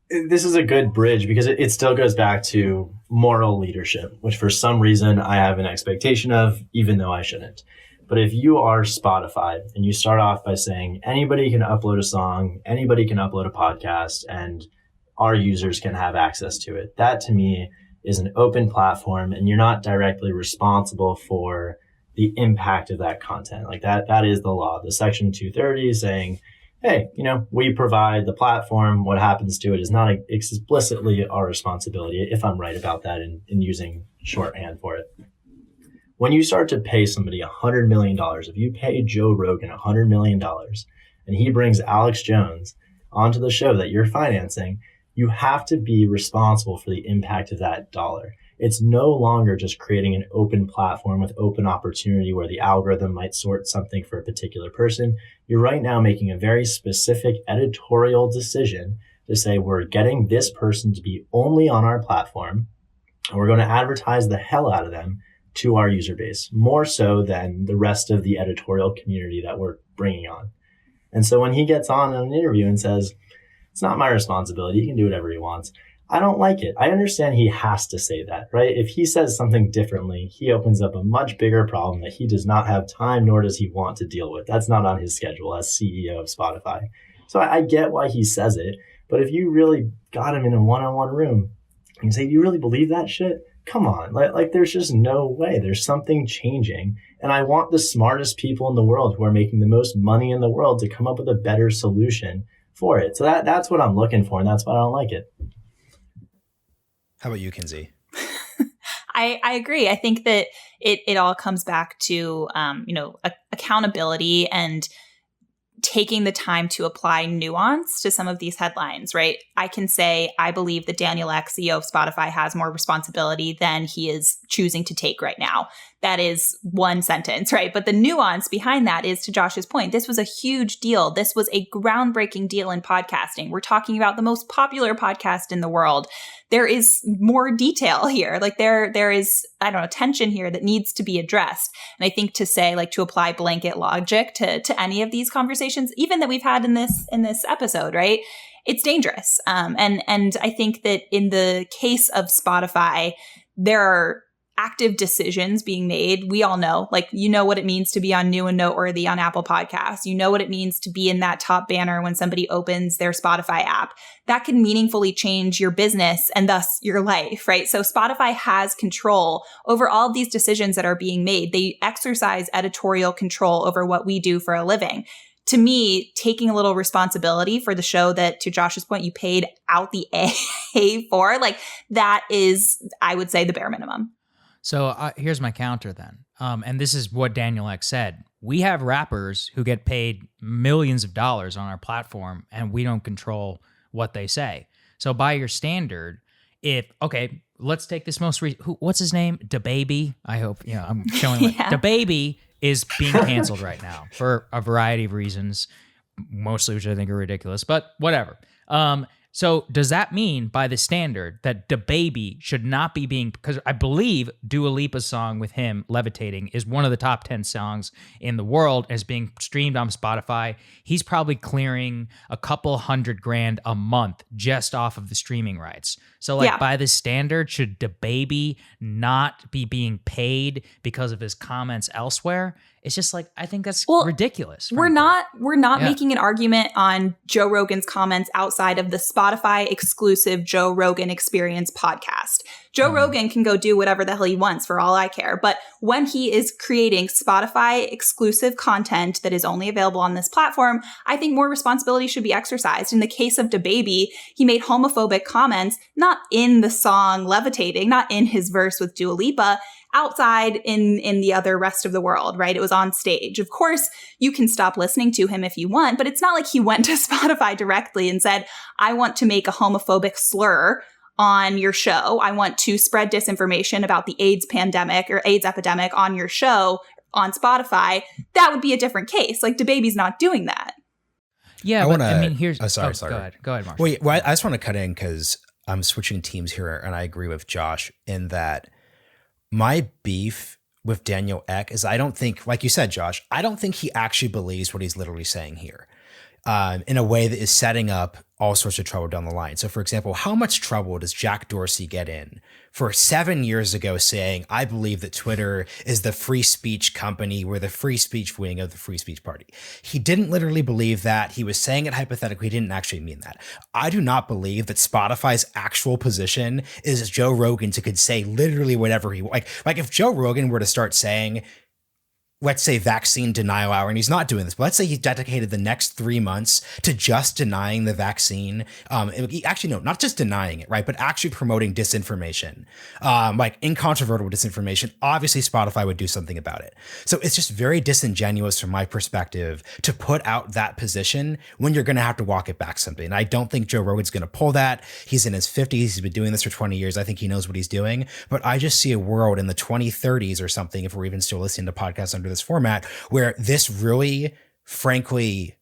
This is a good bridge because it still goes back to moral leadership, which for some reason I have an expectation of, even though I shouldn't. But if you are Spotify and you start off by saying anybody can upload a song, anybody can upload a podcast, and our users can have access to it, that to me is an open platform, and you're not directly responsible for the impact of that content. Like that is the law. The Section 230 is saying, hey, we provide the platform. What happens to it is not explicitly our responsibility, if I'm right about that in using shorthand for it. When you start to pay somebody $100 million, if you pay Joe Rogan $100 million and he brings Alex Jones onto the show that you're financing, you have to be responsible for the impact of that dollar. It's no longer just creating an open platform with open opportunity where the algorithm might sort something for a particular person. You're right now making a very specific editorial decision to say we're getting this person to be only on our platform and we're going to advertise the hell out of them to our user base, more so than the rest of the editorial community that we're bringing on. And so when he gets on in an interview and says, it's not my responsibility, he can do whatever he wants, I don't like it. I understand he has to say that, right? If he says something differently, he opens up a much bigger problem that he does not have time, nor does he want to deal with. That's not on his schedule as CEO of Spotify. So I get why he says it. But if you really got him in a one-on-one room and say, you really believe that shit? Come on. Like there's just no way. There's something changing. And I want the smartest people in the world who are making the most money in the world to come up with a better solution for it. So that's what I'm looking for. And that's why I don't like it. How about you, Kinsey? I agree. I think that it all comes back to, accountability and taking the time to apply nuance to some of these headlines, right? I can say, I believe that Daniel Ek, CEO of Spotify, has more responsibility than he is choosing to take right now. That is one sentence, right? But the nuance behind that is, to Josh's point, this was a huge deal. This was a groundbreaking deal in podcasting. We're talking about the most popular podcast in the world. There is more detail here. Like there is, tension here that needs to be addressed. And I think to say, to apply blanket logic to any of these conversations, even that we've had in this episode, right? It's dangerous. And I think that in the case of Spotify, there are active decisions being made. We all know, what it means to be on New and Noteworthy on Apple Podcasts. You know what it means to be in that top banner when somebody opens their Spotify app. That can meaningfully change your business and thus your life, right? So Spotify has control over all of these decisions that are being made. They exercise editorial control over what we do for a living. To me, taking a little responsibility for the show that, to Josh's point, you paid out the A for, that is, I would say, the bare minimum. So here's my counter then. And this is what Daniel Ek said. We have rappers who get paid millions of dollars on our platform, and we don't control what they say. So by your standard, let's take this most recent, what's his name? DaBaby. I hope, I'm showing DaBaby is being canceled right now for a variety of reasons, mostly which I think are ridiculous, but whatever. So does that mean, by the standard, that DaBaby should not be being, because I believe Dua Lipa's song with him, Levitating, is one of the top 10 songs in the world as being streamed on Spotify. He's probably clearing a couple $100,000 a month just off of the streaming rights. So by the standard, should DaBaby not be being paid because of his comments elsewhere? It's just I think that's ridiculous. Frankly. We're not making an argument on Joe Rogan's comments outside of the Spotify exclusive Joe Rogan Experience podcast. Joe Rogan can go do whatever the hell he wants for all I care. But when he is creating Spotify exclusive content that is only available on this platform, I think more responsibility should be exercised. In the case of DaBaby, he made homophobic comments, not in the song Levitating, not in his verse with Dua Lipa, outside in the other rest of the world, right? It was on stage. Of course, you can stop listening to him if you want, but it's not like he went to Spotify directly and said, I want to make a homophobic slur on your show. I want to spread disinformation about the AIDS pandemic or AIDS epidemic on your show on Spotify. That would be a different case. DaBaby's not doing that. Yeah, here's... sorry. Go ahead, Mark. Well, I just want to cut in because I'm switching teams here, and I agree with Josh in that my beef with Daniel Ek is I don't think, like you said, Josh, I don't think he actually believes what he's literally saying here in a way that is setting up all sorts of trouble down the line. So, for example, how much trouble does Jack Dorsey get in for 7 years ago saying, I believe that Twitter is the free speech company, we're the free speech wing of the free speech party? He didn't literally believe that. He was saying it hypothetically. He didn't actually mean that. I do not believe that Spotify's actual position is Joe Rogan's who could say literally whatever he like if Joe Rogan were to start saying, let's say vaccine denial hour, and he's not doing this, but let's say he dedicated the next 3 months to just denying the vaccine. Actually, no, not just denying it, right? But actually promoting disinformation, incontrovertible disinformation. Obviously, Spotify would do something about it. So it's just very disingenuous from my perspective to put out that position when you're going to have to walk it back something. And I don't think Joe Rogan's going to pull that. He's in his 50s. He's been doing this for 20 years. I think he knows what he's doing. But I just see a world in the 2030s or something, if we're even still listening to podcasts under this format, where this really, frankly,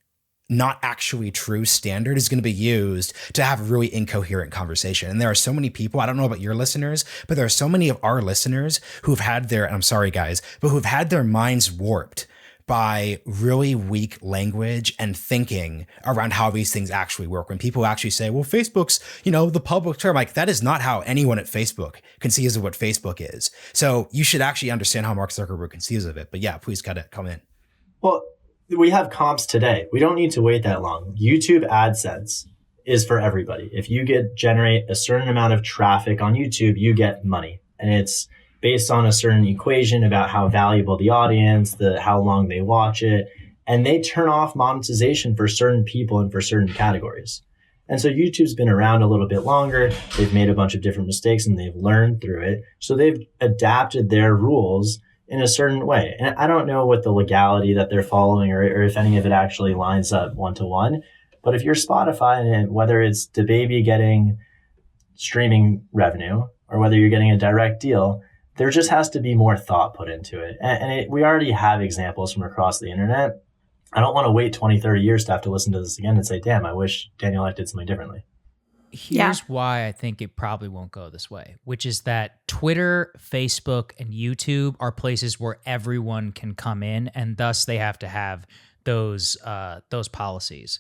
not actually true standard is going to be used to have a really incoherent conversation. And there are so many people, I don't know about your listeners, but there are so many of our listeners who've had their, and I'm sorry guys, but who've had their minds warped by really weak language and thinking around how these things actually work. When people actually say, well, Facebook's, the public term, like that is not how anyone at Facebook conceives of what Facebook is. So you should actually understand how Mark Zuckerberg conceives of it. But yeah, please gotta come in. Well, we have comps today. We don't need to wait that long. YouTube AdSense is for everybody. If you generate a certain amount of traffic on YouTube, you get money. And it's based on a certain equation about how valuable the audience, how long they watch it, and they turn off monetization for certain people and for certain categories. And so YouTube's been around a little bit longer. They've made a bunch of different mistakes and they've learned through it. So they've adapted their rules in a certain way. And I don't know what the legality that they're following or if any of it actually lines up one-to-one. But if you're Spotify, and whether it's DaBaby getting streaming revenue or whether you're getting a direct deal, there just has to be more thought put into it. And we already have examples from across the internet. I don't want to wait 20, 30 years to have to listen to this again and say, damn, I wish Daniel Ek did something differently. Here's why I think it probably won't go this way, which is that Twitter, Facebook, and YouTube are places where everyone can come in, and thus they have to have those policies.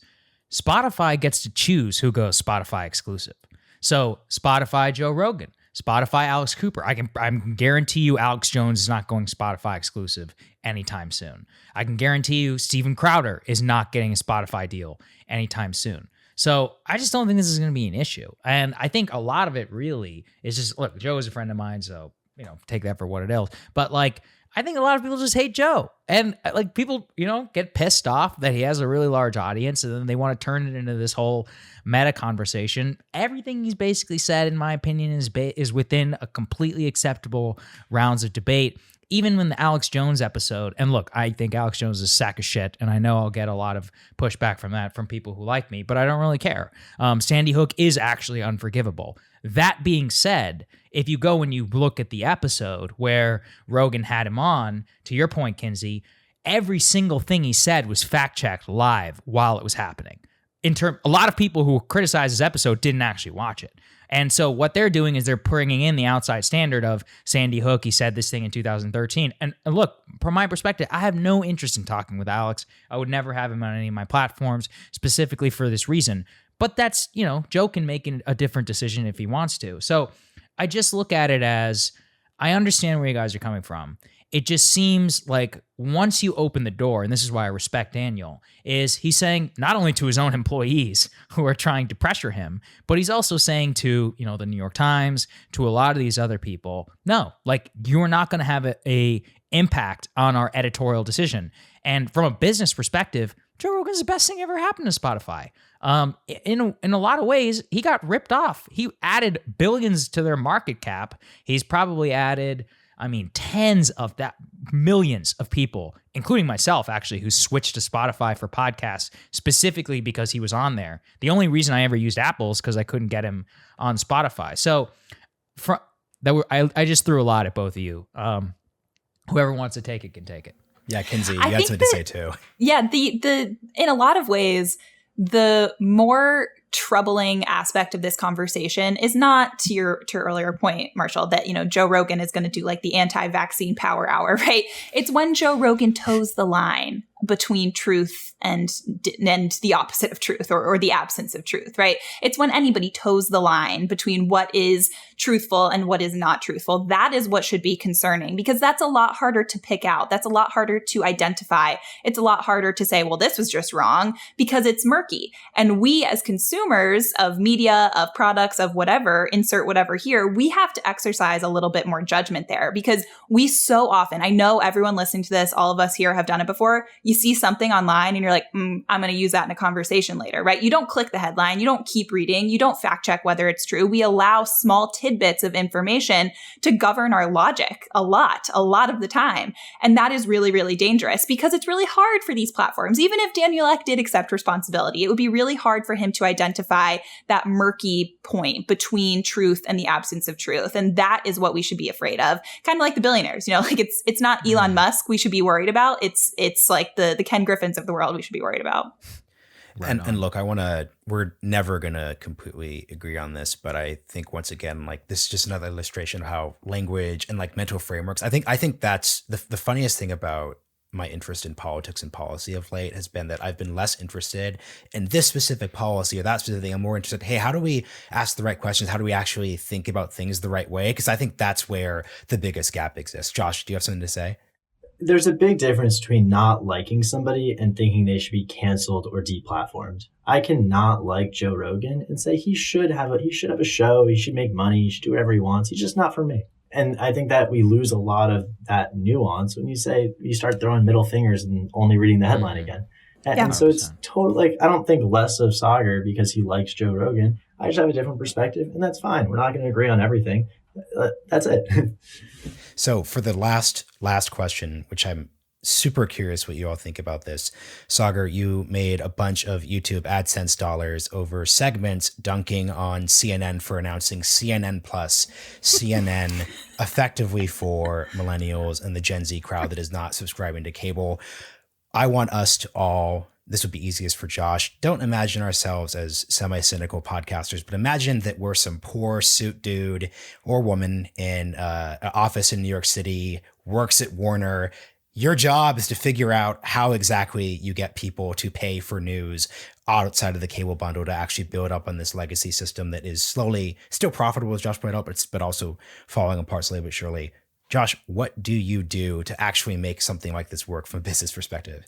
Spotify gets to choose who goes Spotify exclusive. So Spotify, Joe Rogan. Spotify, Alex Cooper. I can guarantee you Alex Jones is not going Spotify exclusive anytime soon. I can guarantee you Steven Crowder is not getting a Spotify deal anytime soon. So I just don't think this is going to be an issue. And I think a lot of it really is just, look, Joe is a friend of mine, so, take that for what it is. But I think a lot of people just hate Joe. And people, get pissed off that he has a really large audience and then they want to turn it into this whole meta conversation. Everything he's basically said, in my opinion, is within a completely acceptable rounds of debate. Even when the Alex Jones episode, and look, I think Alex Jones is a sack of shit, and I know I'll get a lot of pushback from that from people who like me, but I don't really care. Sandy Hook is actually unforgivable. That being said, if you go and you look at the episode where Rogan had him on, to your point, Kinsey, every single thing he said was fact-checked live while it was happening. A lot of people who criticized this episode didn't actually watch it. And so what they're doing is they're bringing in the outside standard of Sandy Hook. He said this thing in 2013. And look, from my perspective, I have no interest in talking with Alex. I would never have him on any of my platforms specifically for this reason. But that's, Joe can make a different decision if he wants to. So I just look at it as, I understand where you guys are coming from. It just seems like once you open the door, and this is why I respect Daniel, is he's saying not only to his own employees who are trying to pressure him, but he's also saying to, the New York Times, to a lot of these other people, no, you're not going to have a impact on our editorial decision. And from a business perspective, Joe Rogan's the best thing ever happened to Spotify. In a lot of ways, he got ripped off. He added billions to their market cap. He's probably added, tens of millions of people, including myself, actually, who switched to Spotify for podcasts specifically because he was on there. The only reason I ever used Apple is because I couldn't get him on Spotify. So I just threw a lot at both of you. Whoever wants to take it can take it. Yeah, Kinsey, you had something to say too. Yeah, the in a lot of ways, the more troubling aspect of this conversation is not to your earlier point, Marshall, that, Joe Rogan is going to do the anti-vaccine power hour, right? It's when Joe Rogan toes the line between truth and the opposite of truth or the absence of truth, right? It's when anybody toes the line between what is truthful and what is not truthful. That is what should be concerning, because that's a lot harder to pick out. That's a lot harder to identify. It's a lot harder to say, well, this was just wrong, because it's murky. And we as consumers of media, of products, of whatever, insert whatever here, we have to exercise a little bit more judgment there, because we so often, I know everyone listening to this, all of us here have done it before. You see something online and you're like, I'm going to use that in a conversation later, right? You don't click the headline. You don't keep reading. You don't fact check whether it's true. We allow small tidbits of information to govern our logic a lot of the time. And that is really, really dangerous, because it's really hard for these platforms. Even if Daniel Ek did accept responsibility, it would be really hard for him to identify that murky point between truth and the absence of truth. And that is what we should be afraid of. Kind of like the billionaires, it's not Elon Musk we should be worried about. It's like the Ken Griffins of the world we should be worried about. Right. And look, we're never going to completely agree on this, but I think once again, this is just another illustration of how language and mental frameworks, I think that's the funniest thing about my interest in politics and policy of late has been that I've been less interested in this specific policy or that specific thing. I'm more interested, hey, how do we ask the right questions? How do we actually think about things the right way? Because I think that's where the biggest gap exists. Josh, do you have something to say? There's a big difference between not liking somebody and thinking they should be canceled or deplatformed. I cannot like Joe Rogan and say he should have a show, he should make money, he should do whatever he wants. He's just not for me. And I think that we lose a lot of that nuance when you start throwing middle fingers and only reading the headline again. And so it's totally like, I don't think less of Sagar because he likes Joe Rogan. I just have a different perspective, and that's fine. We're not going to agree on everything. That's it. So for the last question, which I'm super curious what you all think about this. Sagar, you made a bunch of YouTube AdSense dollars over segments dunking on CNN for announcing CNN Plus, CNN effectively for millennials and the Gen Z crowd that is not subscribing to cable. I want us to all, this would be easiest for Josh, don't imagine ourselves as semi-cynical podcasters, but imagine that we're some poor suit dude or woman in an office in New York City, works at Warner. Your job is to figure out how exactly you get people to pay for news outside of the cable bundle to actually build up on this legacy system that is slowly still profitable, as Josh pointed out, but also falling apart slowly but surely. Josh, what do you do to actually make something like this work from a business perspective?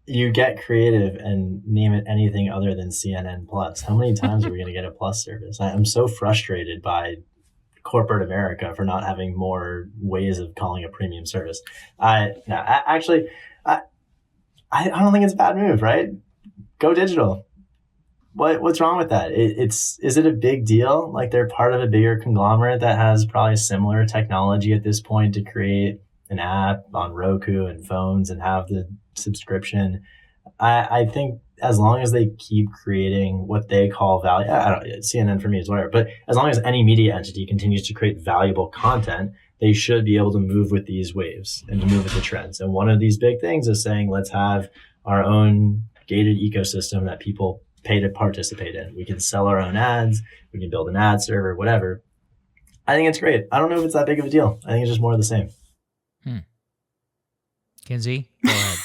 You get creative and name it anything other than CNN Plus. How many times are we going to get a Plus service? I'm so frustrated by corporate America for not having more ways of calling a premium service. I don't think it's a bad move, right? Go digital. What's wrong with that? Is it a big deal? Like they're part of a bigger conglomerate that has probably similar technology at this point to create an app on Roku and phones and have the subscription. I think as long as they keep creating what they call value, CNN for me is whatever, but as long as any media entity continues to create valuable content, they should be able to move with these waves and to move with the trends. And one of these big things is saying, let's have our own gated ecosystem that people pay to participate in. We can sell our own ads. We can build an ad server, whatever. I think it's great. I don't know if it's that big of a deal. I think it's just more of the same. Kinsey, go ahead.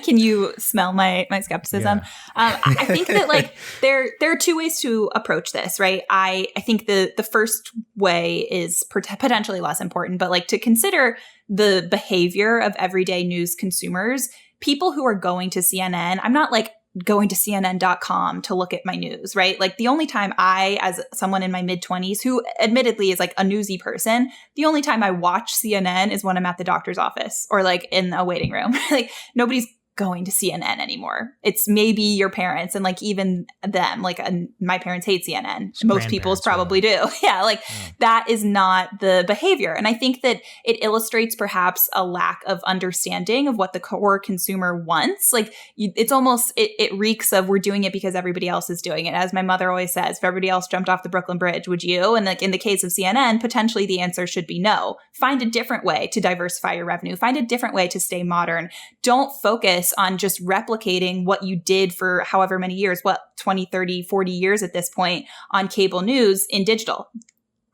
Can you smell my skepticism? Yeah. I think that like there are two ways to approach this, right? I think the first way is potentially less important, but like to consider the behavior of everyday news consumers, people who are going to CNN. I'm not like going to CNN.com to look at my news, right? Like the only time I, as someone in my mid-20s who admittedly is like a newsy person, the only time I watch CNN is when I'm at the doctor's office or like in a waiting room. Like nobody's going to CNN anymore. It's maybe your parents and like even them, like my parents hate CNN. Most people's probably do. Yeah. Like that is not the behavior. And I think that it illustrates perhaps a lack of understanding of what the core consumer wants. Like it's almost, it reeks of we're doing it because everybody else is doing it. As my mother always says, if everybody else jumped off the Brooklyn Bridge, would you? And like in the case of CNN, potentially the answer should be no. Find a different way to diversify your revenue. Find a different way to stay modern. Don't focus on just replicating what you did for however many years, 20, 30, 40 years at this point on cable news in digital.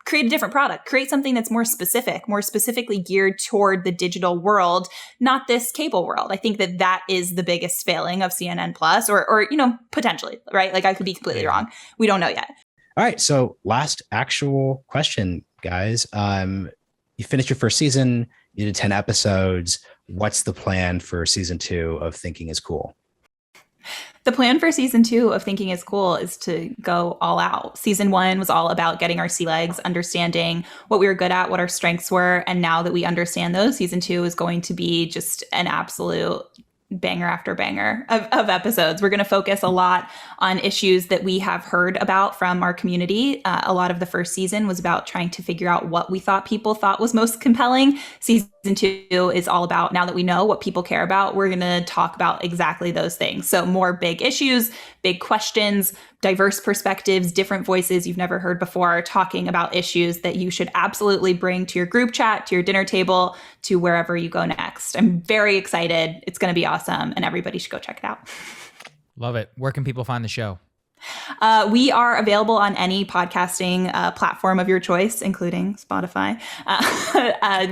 Create a different product. Create something that's more specific, more specifically geared toward the digital world, not this cable world. I think that is the biggest failing of CNN Plus or potentially, right? Like I could be completely wrong. We don't know yet. All right. So last actual question, guys. You finished your first season. You did 10 episodes. What's the plan for season 2 of Thinking is Cool? The plan for season 2 of Thinking is Cool is to go all out. Season 1 was all about getting our sea legs, understanding what we were good at, what our strengths were. And now that we understand those, season 2 is going to be just an absolute banger after banger of episodes. We're going to focus a lot on issues that we have heard about from our community. A lot of the first season was about trying to figure out what we thought people thought was most compelling. Season 2 is all about, now that we know what people care about, we're going to talk about exactly those things. So more big issues, big questions, diverse perspectives, different voices you've never heard before, talking about issues that you should absolutely bring to your group chat, to your dinner table, to wherever you go next. I'm very excited. It's going to be awesome, and everybody should go check it out. Love it. Where can people find the show? We are available on any podcasting platform of your choice, including Spotify.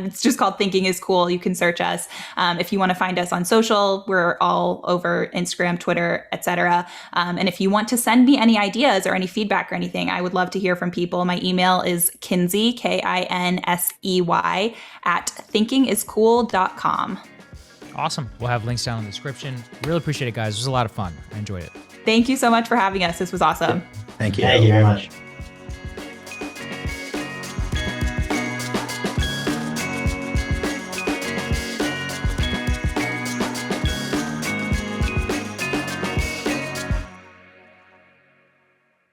It's just called Thinking is Cool. You can search us. If you want to find us on social, we're all over Instagram, Twitter, etc. And if you want to send me any ideas or any feedback or anything, I would love to hear from people. My email is Kinsey, Kinsey, @thinkingiscool.com. Awesome. We'll have links down in the description. Really appreciate it, guys. It was a lot of fun. I enjoyed it. Thank you so much for having us. This was awesome. Thank you. Thank you very much.